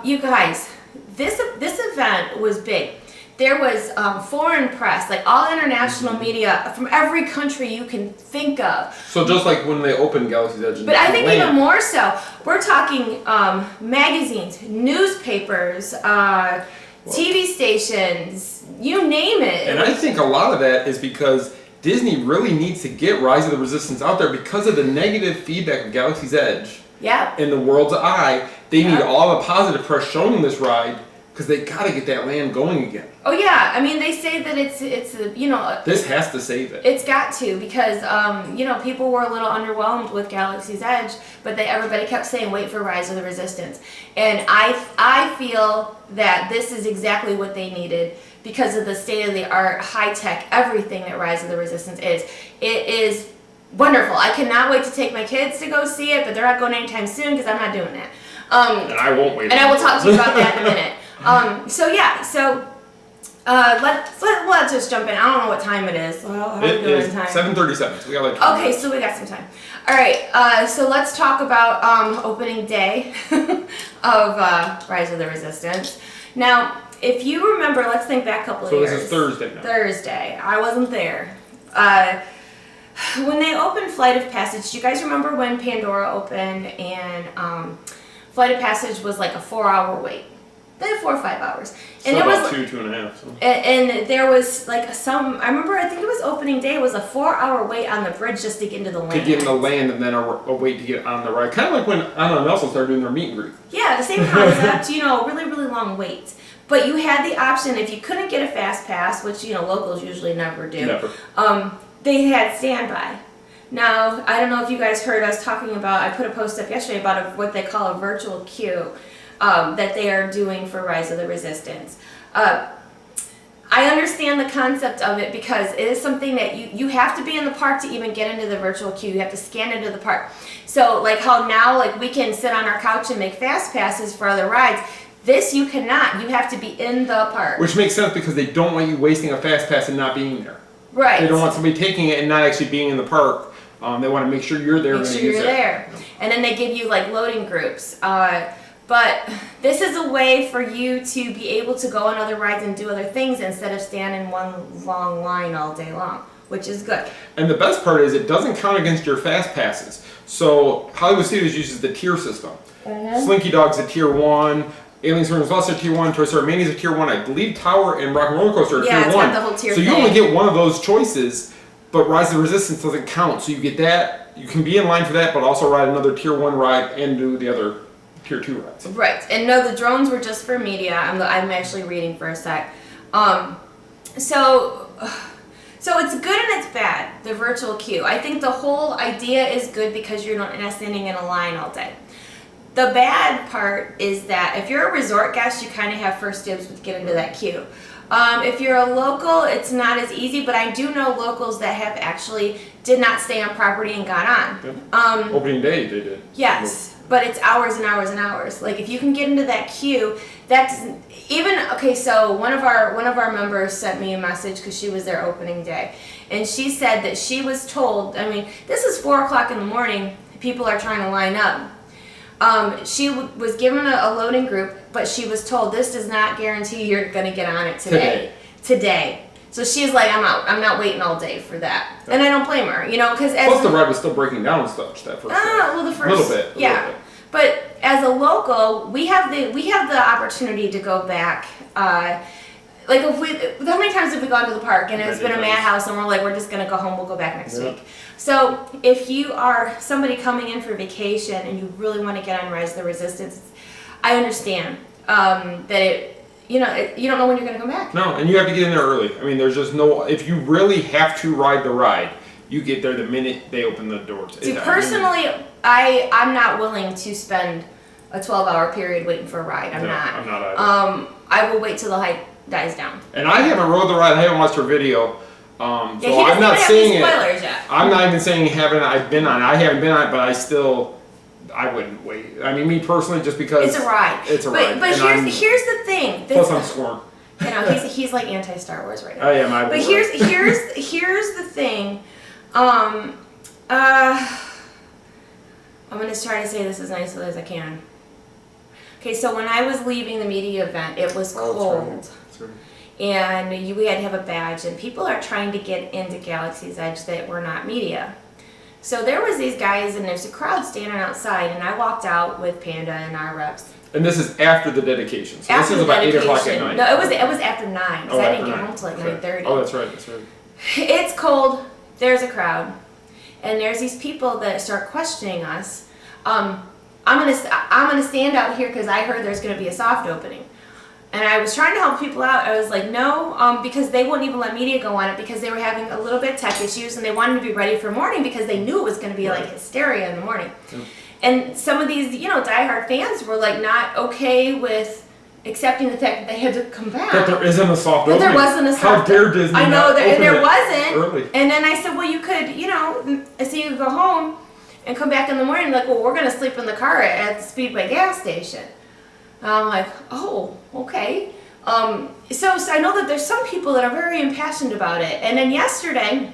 you guys, this event was big. There was foreign press, like all international media from every country you can think of. So just like when they opened Galaxy's Edge. But I think even more so. We're talking magazines, newspapers, TV stations, you name it. And I think a lot of that is because Disney really needs to get Rise of the Resistance out there because of the negative feedback of Galaxy's Edge. Yeah. In the world's eye, they need all the positive press showing this ride because they got to get that land going again. Oh yeah, I mean they say that it's this has to save it. It's got to because people were a little underwhelmed with Galaxy's Edge, but everybody kept saying wait for Rise of the Resistance, and I feel that this is exactly what they needed because of the state of the art, high tech, everything that Rise of the Resistance is. It is wonderful. I cannot wait to take my kids to go see it, but they're not going anytime soon because I'm not doing that. And I won't wait. And I will talk to you about that in a minute. Let's just jump in. I don't know what time it is. How are we doing in time? 7:37. So we got like 20 minutes. So we got some time. All right. So let's talk about opening day of Rise of the Resistance. Now, if you remember, let's think back a couple of years. So this is Thursday now. Thursday. I wasn't there. When they opened Flight of Passage, do you guys remember when Pandora opened and Flight of Passage was like a 4-hour wait? They had 4 or 5 hours. And so it about was 2.5. So. And there was like I remember, I think it was opening day, it was a 4-hour wait on the bridge just to get into the land. To get in the land and then a wait to get on the ride. Kind of like when Anna and Nelson started doing their meet and greet. Yeah, the same concept, really, really long wait. But you had the option, if you couldn't get a fast pass, which, locals usually never do. Never. They had standby. Now, I don't know if you guys heard us talking about, I put a post up yesterday about what they call a virtual queue that they are doing for Rise of the Resistance. I understand the concept of it because it is something that you have to be in the park to even get into the virtual queue. You have to scan into the park. So like how now we can sit on our couch and make fast passes for other rides. This you cannot. You have to be in the park. Which makes sense because they don't want you wasting a fast pass and not being there. Right. They don't want somebody taking it and not actually being in the park. They want to make sure you're there. Make sure you're there. And then they give you loading groups. But this is a way for you to be able to go on other rides and do other things instead of stand in one long line all day long, which is good. And the best part is it doesn't count against your fast passes. So Hollywood Studios uses the tier system. Slinky Dog's a tier 1. Aliens Rooms Lost are tier 1. Toy Story Mania's a tier 1. I believe Tower and Rock and Roller Coaster are tier 1. Yeah, it's got the whole tier so you only get one of those choices, but Rise of the Resistance doesn't count. So you get that. You can be in line for that, but also ride another tier 1 ride and do the other Tier 2 rides. Right. And no, the drones were just for media. I'm actually reading for a sec. So it's good and it's bad, the virtual queue. I think the whole idea is good because you're not standing in a line all day. The bad part is that if you're a resort guest, you kind of have first dibs with get into that queue. If you're a local, it's not as easy, but I do know locals that have actually did not stay on property and got on. Opening day, they did. Yes, but it's hours and hours and hours. Like if you can get into that queue, that's even okay. So one of our members sent me a message because she was there opening day, and she said that she was told. I mean, this is 4 o'clock in the morning. People are trying to line up. She was given a loading group, but she was told this does not guarantee you're going to get on it today. So she's like, I'm out. I'm not waiting all day for that. Yeah. And I don't blame her, because plus the ride was still breaking down and stuff that first day. Well, the first little bit. But as a local, we have the opportunity to go back. Like how many times have we gone to the park and it's been a madhouse and we're just gonna go home, we'll go back next week. So if you are somebody coming in for vacation and you really want to get on Rise of the Resistance, I understand that you don't know when you're gonna come back. No, and you have to get in there early. I mean, there's just no, if you really have to ride the ride, you get there the minute they open the doors. See, personally, I'm not willing to spend a 12-hour period waiting for a ride. I'm not either. I will wait till the hype dies down. And I haven't rode the ride. I haven't watched her video. So I'm not saying it. Yet. I'm not even saying I've been on it. I haven't been on it, but I wouldn't wait. I mean, me personally, just because it's a ride. But here's the thing. Plus, I'm sworn. He's like anti-Star Wars right now. I am. But here's the thing. I'm gonna try to say this as nicely as I can. Okay, so when I was leaving the media event, it was cold. That's right. And we had to have a badge, and people are trying to get into Galaxy's Edge that were not media. So there was these guys, and there's a crowd standing outside, and I walked out with Panda and our reps. And this is after the dedication. So this is about 8 o'clock at night. No, it was after 9, because I didn't get home till 9:30. Oh, that's right. It's cold. There's a crowd, and there's these people that start questioning us. I'm gonna stand out here because I heard there's gonna be a soft opening. And I was trying to help people out. I was like, no, because they wouldn't even let media go on it because they were having a little bit of tech issues and they wanted to be ready for morning because they knew it was going to be like hysteria in the morning. Yeah. And some of these, diehard fans were like not okay with accepting the fact that they had to come back. That there isn't a soft opening. That there wasn't a soft opening. How dare Disney? I know that, and there wasn't. Early. And then I said, well, you could, so you could go home and come back in the morning. Like, well, we're going to sleep in the car at the Speedway gas station. And I'm like, oh, okay. So I know that there's some people that are very impassioned about it. And then yesterday,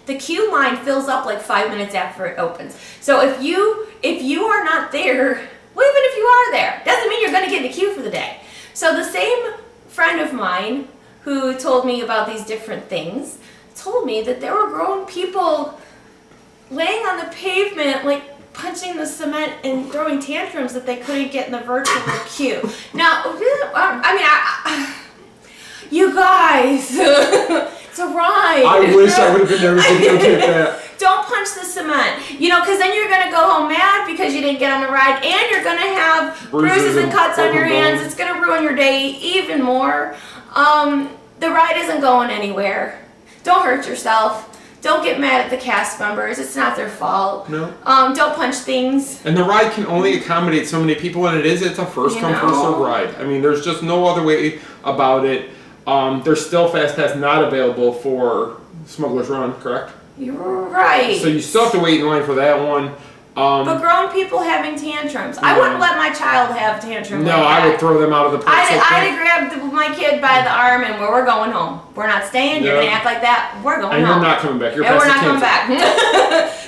the queue line fills up like 5 minutes after it opens. So if you are not there, well, even if you are there, doesn't mean you're going to get in the queue for the day. So the same friend of mine who told me about these different things told me that there were grown people laying on the pavement, like punching the cement and throwing tantrums that they couldn't get in the virtual queue. Now, you guys, it's a ride. I wish I would have been there to videotape that. Don't punch the cement, because then you're going to go home mad because you didn't get on the ride, and you're going to have bruises and cuts on your hands. It's going to ruin your day even more. The ride isn't going anywhere. Don't hurt yourself. Don't get mad at the cast members. It's not their fault. No. Don't punch things. And the ride can only accommodate so many people, and it's a first come, first serve ride. I mean, there's just no other way about it. There's still Fast Pass not available for Smuggler's Run, correct? You're right. So you still have to wait in line for that one. But grown people having tantrums. I wouldn't let my child have tantrums. No, I would throw them out of the park. I'd have grabbed my kid by the arm and we're going home. We're not staying. You're going to act like that. We're going home. And you're not coming back. And we're not coming back.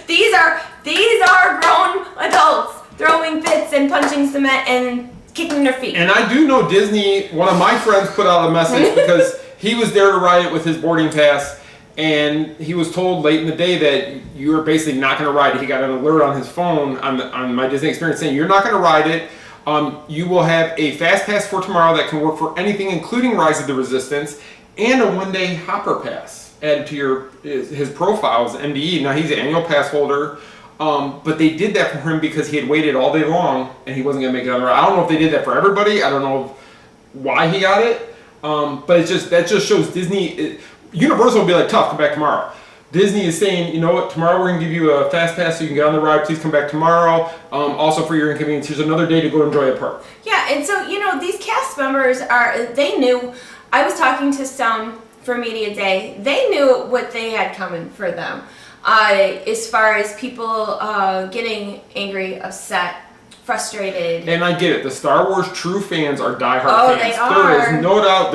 These are grown adults throwing fits and punching cement and kicking their feet. And I do know Disney, one of my friends put out a message because he was there to ride it with his boarding pass. And he was told late in the day that you were basically not going to ride it. He got an alert on his phone on my Disney Experience saying you're not going to ride it. You will have a Fast Pass for tomorrow that can work for anything, including Rise of the Resistance, and a one-day Hopper Pass added to his profile as MDE. Now he's an annual pass holder. But they did that for him because he had waited all day long and he wasn't going to make it on the ride. I don't know if they did that for everybody. I don't know why he got it. But that just shows Disney. Universal will be like, tough, come back tomorrow. Disney is saying, you know what, tomorrow we're going to give you a fast pass so you can get on the ride. Please come back tomorrow. Also for your inconvenience, here's another day to go enjoy a park. Yeah, and so, these cast members they knew. I was talking to some for Media Day. They knew what they had coming for them. As far as people getting angry, upset, frustrated. And I get it. The Star Wars true fans are diehard fans. They are. There is no doubt.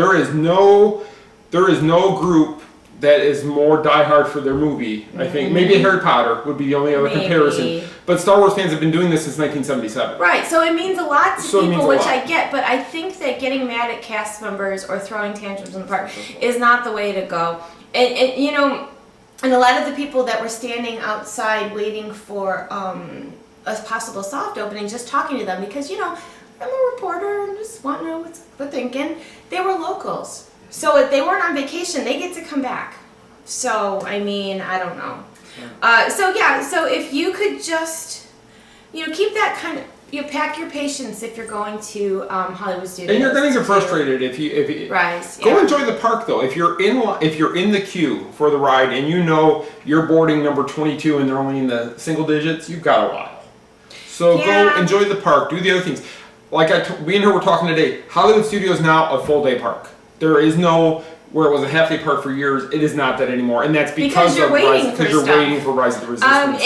There is no group that is more diehard for their movie. I think maybe Harry Potter would be the only other comparison. But Star Wars fans have been doing this since 1977. Right. So it means a lot to people, which lot. I get. But I think that getting mad at cast members or throwing tantrums in the park is not the way to go. And and a lot of the people that were standing outside waiting for a possible soft opening, just talking to them because I'm a reporter and just want to know what they're thinking. They were locals. So if they weren't on vacation, they get to come back. So, I don't know. So if you could just, keep that kind of, pack your patience if you're going to Hollywood Studios. And you're going to get frustrated if you Rise. Go enjoy the park though. If you're in the queue for the ride and you're boarding number 22 and they're only in the single digits, you've got a while. So go enjoy the park. Do the other things. Like we and her were talking today. Hollywood Studios now a full day park. There is no where it was a half day park for years. It is not that anymore, and that's because you're waiting for Rise of the Resistance.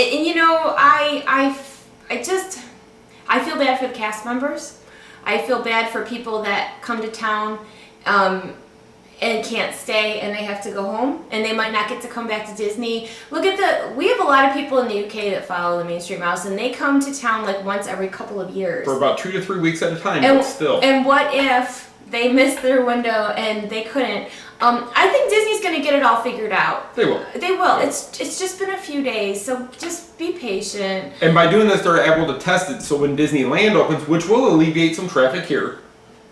I feel bad for the cast members. I feel bad for people that come to town and can't stay and they have to go home and they might not get to come back to Disney. We have a lot of people in the UK that follow the Main Street Mouse and they come to town like once every couple of years. For about 2 to 3 weeks at a time, but still. And what if they missed their window and they couldn't? I think Disney's going to get it all figured out. They will. They will. It's just been a few days, so just be patient. And by doing this, they're able to test it. So when Disneyland opens, which will alleviate some traffic here,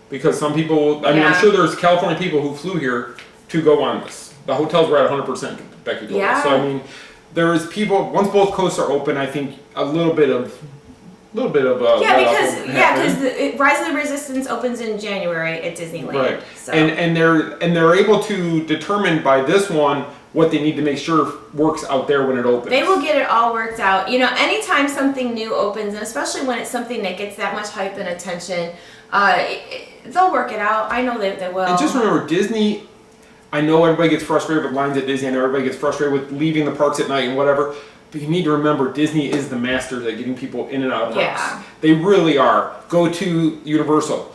because some people, I'm sure there's California people who flew here to go on this. The hotels were at 100%, Becky told us. So there is people. Once both coasts are open, I think a little bit of because Rise of the Resistance opens in January at Disneyland. Right. So. And they're able to determine by this one what they need to make sure works out there when it opens. They will get it all worked out. Anytime something new opens, and especially when it's something that gets that much hype and attention, they'll work it out. I know they will. And just remember, Disney, I know everybody gets frustrated with lines at Disney. I know everybody gets frustrated with leaving the parks at night and whatever. But you need to remember, Disney is the masters at getting people in and out of parks. Yeah. They really are. Go to Universal.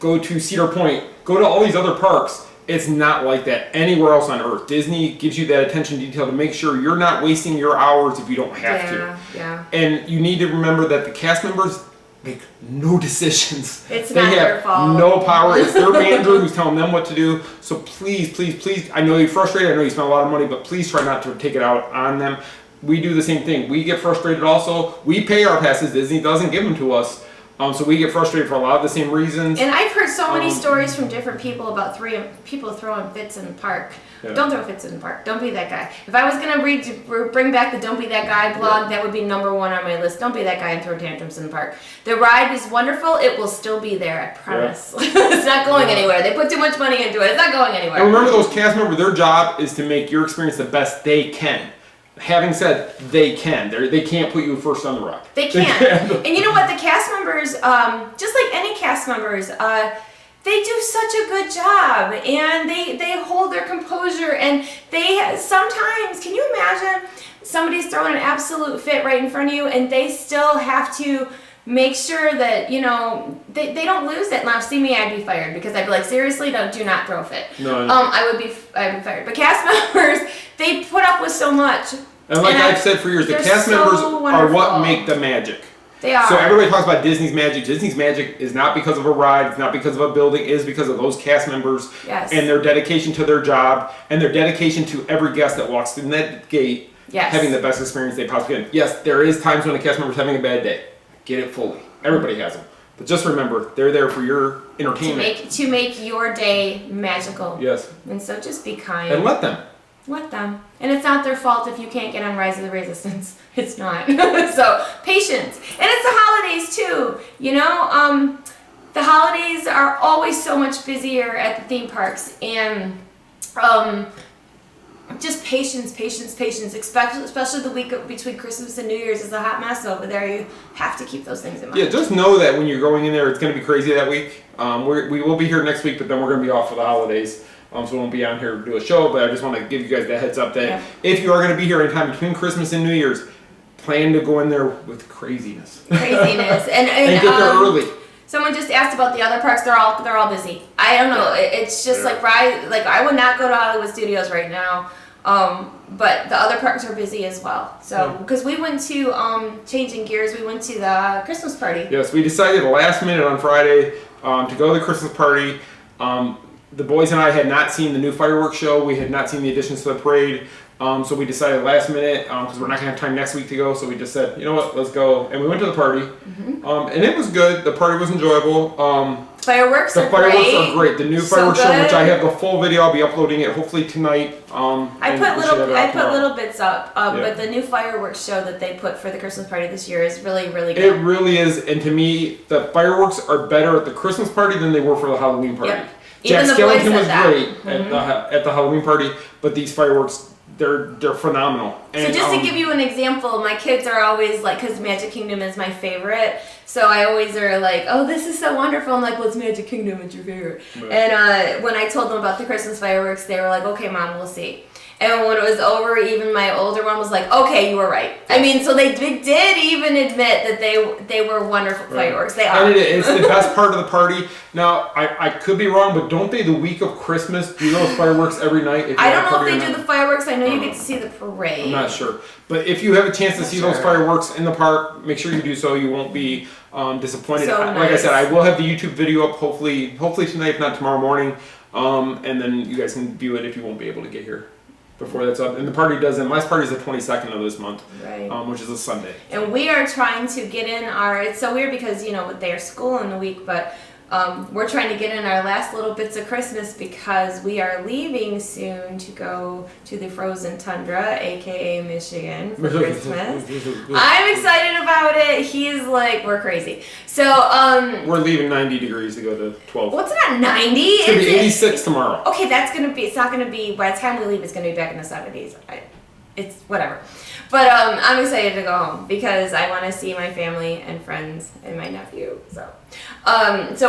Go to Cedar Point. Go to all these other parks. It's not like that anywhere else on Earth. Disney gives you that attention to detail to make sure you're not wasting your hours if you don't have to. Yeah. And you need to remember that the cast members make no decisions. It's not their fault. No power. It's their manager who's telling them what to do. So please, I know you're frustrated. I know you spend a lot of money, but please try not to take it out on them. We do the same thing. We get frustrated also. We pay our passes. Disney doesn't give them to us. So we get frustrated for a lot of the same reasons. And I've heard so many stories from different people about people throwing fits in the park. Yeah. Don't throw fits in the park. Don't be that guy. If I was going to bring back the Don't Be That Guy blog, that would be #1 on my list. Don't be that guy and throw tantrums in the park. The ride is wonderful. It will still be there, I promise. Yeah. It's not going anywhere. They put too much money into it. It's not going anywhere. And remember, those cast members, their job is to make your experience the best they can. Having said, they can. They can't put you first on the ride. They can't. And you know what? The cast members, just like any cast members, they do such a good job. And they hold their composure. And they sometimes, can you imagine somebody's throwing an absolute fit right in front of you and they still have to make sure that, they don't lose it. Now, see me, I'd be fired because I'd be like, seriously, do not throw a fit. No. I'd be fired. But cast members, they put up with so much. And like I've said for years, the cast members are what make the magic. They are. So everybody talks about Disney's magic. Disney's magic is not because of a ride. It's not because of a building. It is because of those cast members and their dedication to their job and their dedication to every guest that walks through that gate having the best experience they possibly can. Yes, there is times when a cast member's having a bad day. Get it fully. Everybody has them. But just remember, they're there for your entertainment. To make your day magical. Yes. And so just be kind. And let them. Let them. And it's not their fault if you can't get on Rise of the Resistance. It's not. So, patience. And it's the holidays, too. You know, the holidays are always so much busier at the theme parks. And just patience, especially the week between Christmas and New Year's is a hot mess over there. You have to keep those things in mind. Yeah, just know that when you're going in there, it's going to be crazy that week. We will be here next week, but then we're going to be off for the holidays. So we won't be on here to do a show, but I just want to give you guys that heads up that if you are going to be here in time between Christmas and New Year's, plan to go in there with craziness. And get there early. Someone just asked about the other parks. They're all busy. I don't know. It's just like I would not go to Hollywood Studios right now. But the other parks are busy as well. So because we went to changing gears, we went to the Christmas party. Yes, we decided last minute on Friday to go to the Christmas party. The boys and I had not seen the new fireworks show. We had not seen the additions to the parade. So we decided last minute, because we're not going to have time next week to go, so we just said, you know what, let's go. And we went to the party. And it was good. The party was enjoyable. Fireworks are great. The new fireworks show, which I have the full video, I'll be uploading it hopefully tonight. I put little bits up, but the new fireworks show that they put for the Christmas party this year is really, really good. It really is, and to me, the fireworks are better at the Christmas party than they were for the Halloween party. Yep. Jack Skellington was great Mm-hmm. at the Halloween party, but these fireworks, they're phenomenal. And, so just to give you an example, my kids are always like, because Magic Kingdom is my favorite, so I always are like, oh, this is so wonderful. I'm like, well, it's Magic Kingdom, it's your favorite. Right. And when I told them about the Christmas fireworks, they were like, okay, Mom, we'll see. And when it was over, even my older one was like, okay, you were right. I mean, so they did even admit that they were wonderful fireworks. They are. And it's the best part of the party. Now, I could be wrong, but don't they the week of Christmas do those fireworks every night? I don't know if they do the fireworks. I know you get to see the parade. I'm not sure. But if you have a chance to see those fireworks in the park, make sure you do so. You won't be disappointed. So like I said, I will have the YouTube video up hopefully tonight, if not tomorrow morning. And then you guys can view it if you won't be able to get here before that's up. And the party last party is the 22nd of this month, right. Which is a Sunday. And we are trying to get in it's so weird because, they are school in the week, but we're trying to get in our last little bits of Christmas because we are leaving soon to go to the frozen tundra, aka Michigan, for Christmas. I'm excited about it. He's like, we're crazy. So we're leaving 90 degrees to go to 12. Well, it's not 90. It's gonna be 86 tomorrow. Okay, it's not gonna be, by the time we leave, it's gonna be back in the 70s. It's whatever. But I'm excited to go home because I want to see my family and friends and my nephew. So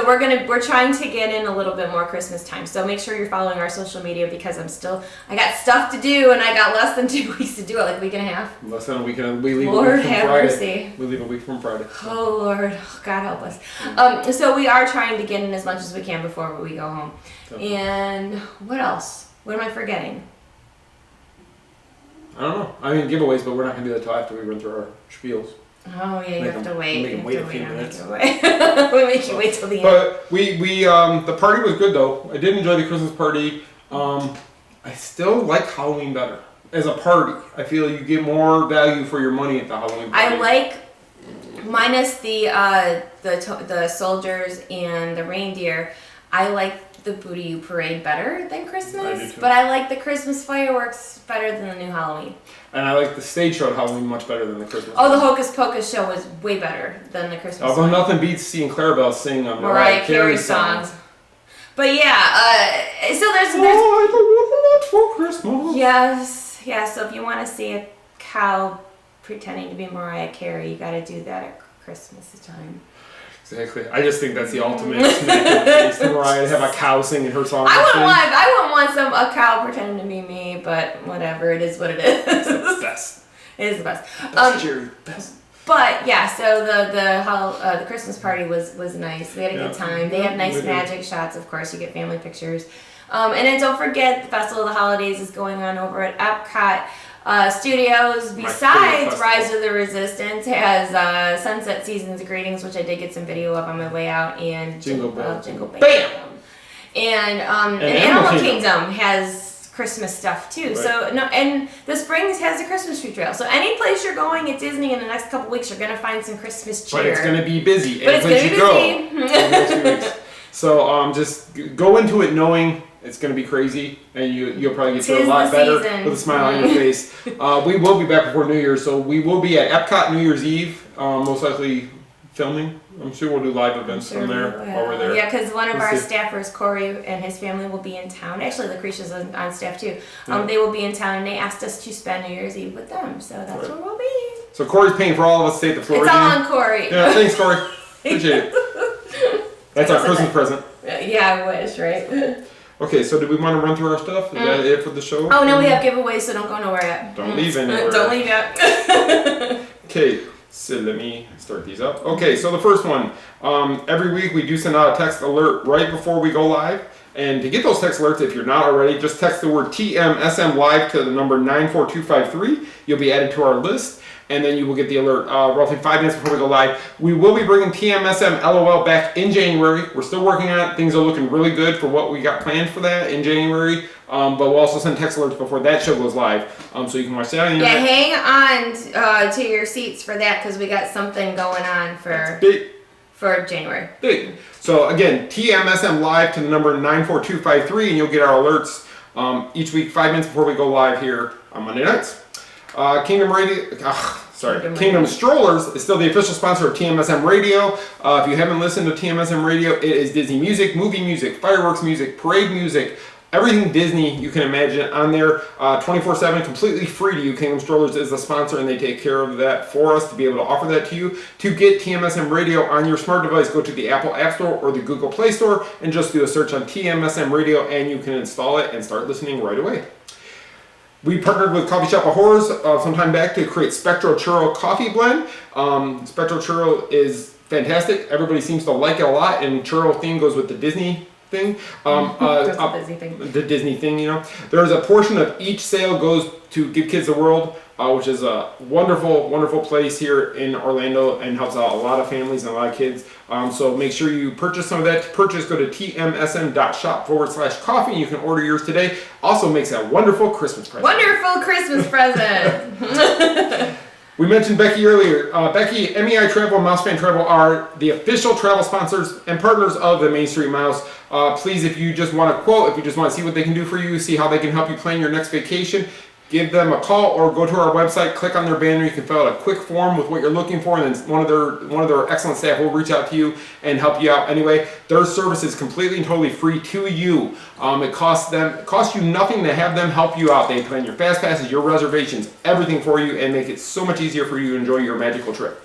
we're trying to get in a little bit more Christmas time. So make sure you're following our social media because I got stuff to do and I got less than 2 weeks to do it, like a week and a half. Less than a week and a half. We leave Lord a week from have Friday. mercy. We leave a week from Friday. Oh Lord, God help us. So we are trying to get in as much as we can before we go home. And what else? What am I forgetting? I don't know. I mean, giveaways, but we're not going to do that until after we run through our spiels. Oh, yeah, you have to wait. Make them wait a few minutes. We make you wait till the end. But the party was good, though. I did enjoy the Christmas party. I still like Halloween better. As a party, I feel you get more value for your money at the Halloween party. I like, minus the soldiers and the reindeer, I like the Booty You parade better than Christmas, but I like the Christmas fireworks better than the new Halloween. And I like the stage show at Halloween much better than the Christmas. Oh, the Hocus Pocus show was way better than the Christmas. Although nothing beats seeing Clarabelle sing Mariah Carey songs. But yeah, so there's I want a lot for Christmas. Yes. So if you want to see a cow pretending to be Mariah Carey, you got to do that at Christmas time. Exactly. I just think that's the ultimate smack in the face to Mariah to have a cow singing her song. I wouldn't want a cow pretending to be me, but whatever. It is what it is. It's the best. It is the best. Jerry, best. But yeah, so the Christmas party was nice. We had a good time. They have nice magic shots, of course. You get family pictures. And then don't forget, the Festival of the Holidays is going on over at Epcot. Studios, besides Rise of the Resistance, has Sunset Seasons Greetings, which I did get some video of on my way out, and Jingle Bam. And Animal Kingdom has Christmas stuff too. Right. So and the Springs has a Christmas tree trail. So any place you're going at Disney in the next couple weeks, you're gonna find some Christmas cheer. But it's gonna be busy. But it's gonna be busy. So just go into it knowing it's going to be crazy, and you'll probably get through it a lot better with a smile on your face. We will be back before New Year's, so we will be at Epcot New Year's Eve, most likely filming. I'm sure we'll do live events from there while we're there. Yeah, because one of our staffers, Corey, and his family will be in town. Actually, Lucretia's on staff too. They will be in town, and they asked us to spend New Year's Eve with them, so that's where we'll be. So Corey's paying for all of us to stay at the Florida. It's all on Corey. Yeah, thanks, Corey. Appreciate it. That's our Christmas present. Yeah, I wish, right? Okay, so do we want to run through our stuff? Is that it for the show? Oh, no, we have giveaways, so don't go nowhere yet. Don't leave anywhere. Don't leave yet. Okay, so let me start these up. Okay, so the first one. Every week we do send out a text alert right before we go live. And to get those text alerts, if you're not already, just text the word TMSM live to the number 94253. You'll be added to our list, and then you will get the alert roughly 5 minutes before we go live. We will be bringing TMSM LOL back in January. We're still working on it. Things are looking really good for what we got planned for that in January. But we'll also send text alerts before that show goes live, so you can watch that on your internet. Hang on to your seats for that, because we got something going on for January. Big. So again, TMSM live to the number 94253, and you'll get our alerts each week 5 minutes before we go live here on Monday nights. Kingdom Strollers is still the official sponsor of TMSM Radio. If you haven't listened to TMSM Radio, it is Disney music, movie music, fireworks music, parade music, everything Disney you can imagine on there, 24/7, completely free to you. Kingdom Strollers is the sponsor, and they take care of that for us to be able to offer that to you. To get TMSM Radio on your smart device, go to the Apple App Store or the Google Play Store and just do a search on TMSM Radio, and you can install it and start listening right away. We partnered with Coffee Shop of Horrors some time back to create Spectro Churro Coffee Blend. Spectro Churro is fantastic. Everybody seems to like it a lot, and churro theme goes with the Disney thing. The Disney thing, you know. There's a portion of each sale goes to Give Kids the World, which is a wonderful, wonderful place here in Orlando and helps out a lot of families and a lot of kids. So make sure you purchase some of that. To purchase, go to tmsm.shop/coffee, and you can order yours today. Also makes a wonderful Christmas present. Wonderful Christmas present. We mentioned Becky earlier. Becky, MEI-Travel Mouse Fan Travel are the official travel sponsors and partners of the Main Street Mouse. Please, if you just want to quote, if you just want to see what they can do for you, see how they can help you plan your next vacation, give them a call or go to our website, click on their banner. You can fill out a quick form with what you're looking for, and then one of their excellent staff will reach out to you and help you out anyway. Their service is completely and totally free to you. It costs you nothing to have them help you out. They plan your fast passes, your reservations, everything for you, and make it so much easier for you to enjoy your magical trip.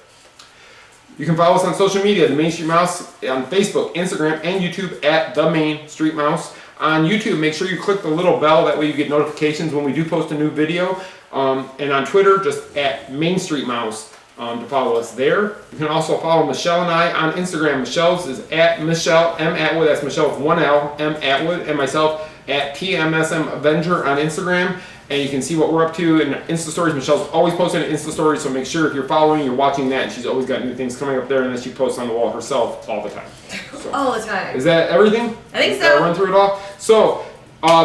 You can follow us on social media, The Main Street Mouse, on Facebook, Instagram, and YouTube at The Main Street Mouse. On YouTube, make sure you click the little bell. That way you get notifications when we do post a new video. And on Twitter, just at Main Street Mouse to follow us there. You can also follow Michelle and I on Instagram. Michelle's is at Michelle M. Atwood. That's Michelle with one L, M. Atwood. And myself at TMSM Avenger on Instagram. And you can see what we're up to in Insta Stories. Michelle's always posting an Insta Story, so make sure if you're following, you're watching that. And she's always got new things coming up there, and then she posts on the wall herself all the time. So, all the time. Is that everything? I think so. Did I run through it all? So,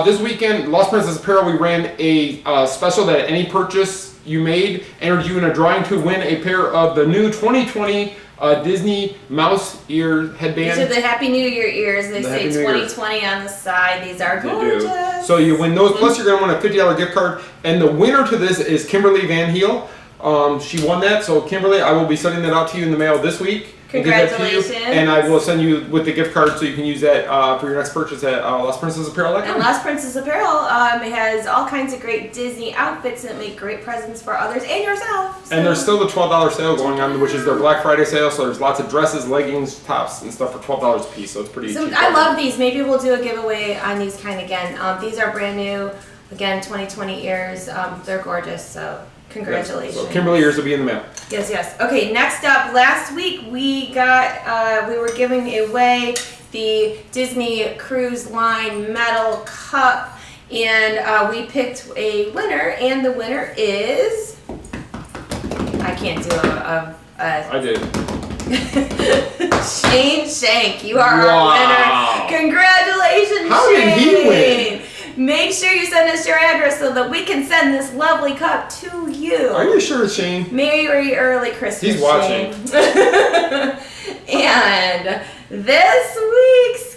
this weekend, Lost Princess Apparel, we ran a special that any purchase you made entered you in a drawing to win a pair of the new 2020 Disney mouse ear headband. These are the Happy New Year ears. They say 2020 on the side. These are gorgeous. So you win those, plus you're going to win a $50 gift card. And the winner to this is Kimberly Van Heel. She won that. So Kimberly, I will be sending that out to you in the mail this week. Congratulations. And I will send you with the gift card so you can use that for your next purchase at LostPrincessApparel.com. And Lost Princess Apparel has all kinds of great Disney outfits that make great presents for others and yourself. So. And there's still the $12 sale going on, which is their Black Friday sale. So there's lots of dresses, leggings, tops, and stuff for $12 a piece. So it's pretty cheap. I love these. Maybe we'll do a giveaway on these kind again. These are brand new. Again, 2020 ears. They're gorgeous. So. Congratulations. So Kimberly, yours will be in the mail. Yes, yes. Okay, next up, last week we were giving away the Disney Cruise Line Metal Cup, and we picked a winner, and the winner is, I can't do I did. Shane Shank. You are our winner. Congratulations, How Shane. Did he win? Make sure you send us your address so that we can send this lovely cup to you. Are you sure, Shane? Merry early Christmas, He's watching. Shane. And this week's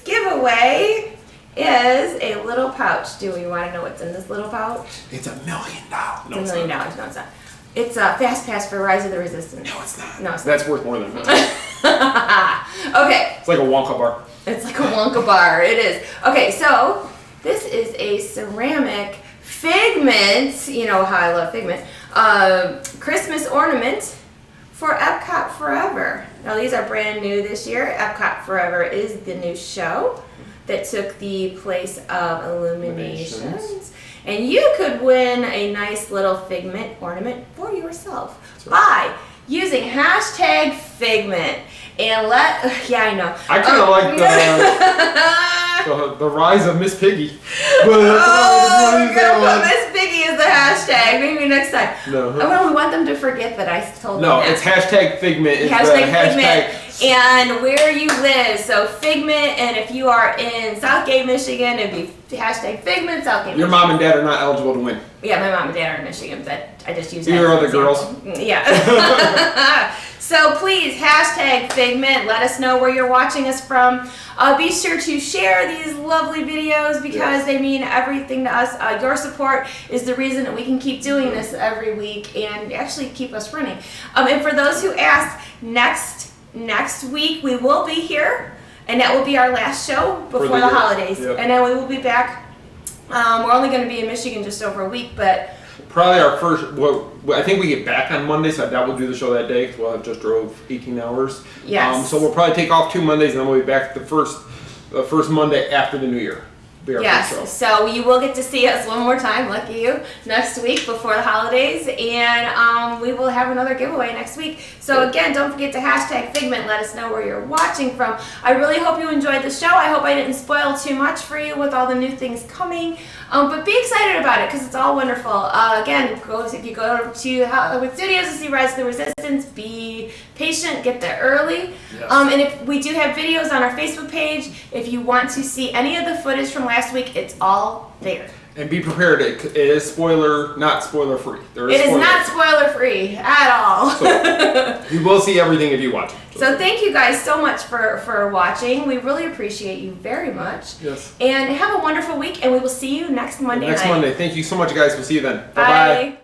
a little pouch. Do you want to know what's in this little pouch? It's $1 million. No, it's $1 million. No, it's not. It's a Fast Pass for Rise of the Resistance. No, it's not. No, it's not. That's worth more than $1 million. Okay. It's like a Wonka bar. It's like a Wonka bar. It is. Okay, so this is a ceramic Figment. You know how I love Figment. Christmas ornament for Epcot Forever. Now these are brand new this year. Epcot Forever is the new show that took the place of Illuminations. And you could win a nice little Figment ornament for yourself by using hashtag Figment. And I know. I kind of like the rise of Miss Piggy. We're gonna put Miss Piggy as the hashtag. Maybe next time. No. We want them to forget that I told them. No, that. It's hashtag Figment. It's hashtag Figment. And where you live. So Figment, and if you are in Southgate, Michigan, it'd be hashtag Figment, Southgate, Your Michigan. mom and dad are not eligible to win. Yeah, my mom and dad are in Michigan, but I just use that. Your other girls. Yeah. So please, hashtag Figment. Let us know where you're watching us from. Be sure to share these lovely videos because they mean everything to us. Your support is the reason that we can keep doing this every week and actually keep us running. And for those who asked, next week we will be here, and that will be our last show before the holidays. Yep. And then we will be back. We're only going to be in Michigan just over a week, but probably our first. Well, I think we get back on Monday, so I doubt we'll do the show that day because we'll have just drove 18 hours. Yes. So we'll probably take off 2 Mondays, and then we'll be back the first Monday after the New Year. Yes, so you will get to see us one more time, lucky you, next week before the holidays, and we will have another giveaway next week. So again, don't forget to hashtag Figment. Let us know where you're watching from. I really hope you enjoyed the show. I hope I didn't spoil too much for you with all the new things coming, but be excited about it because it's all wonderful. Again, if you go to Hollywood Studios to see Rise of the Resistance, be patient, get there early. Yes. And if we do have videos on our Facebook page, if you want to see any of the footage from last week, it's all there. And be prepared. It is not spoiler free. It is not spoiler free at all. So, you will see everything if you watch it. So thank you guys so much for watching. We really appreciate you very much. Yes. And have a wonderful week, and we will see you next Monday night. Next Monday. Thank you so much, guys. We'll see you then. Bye. Bye-bye.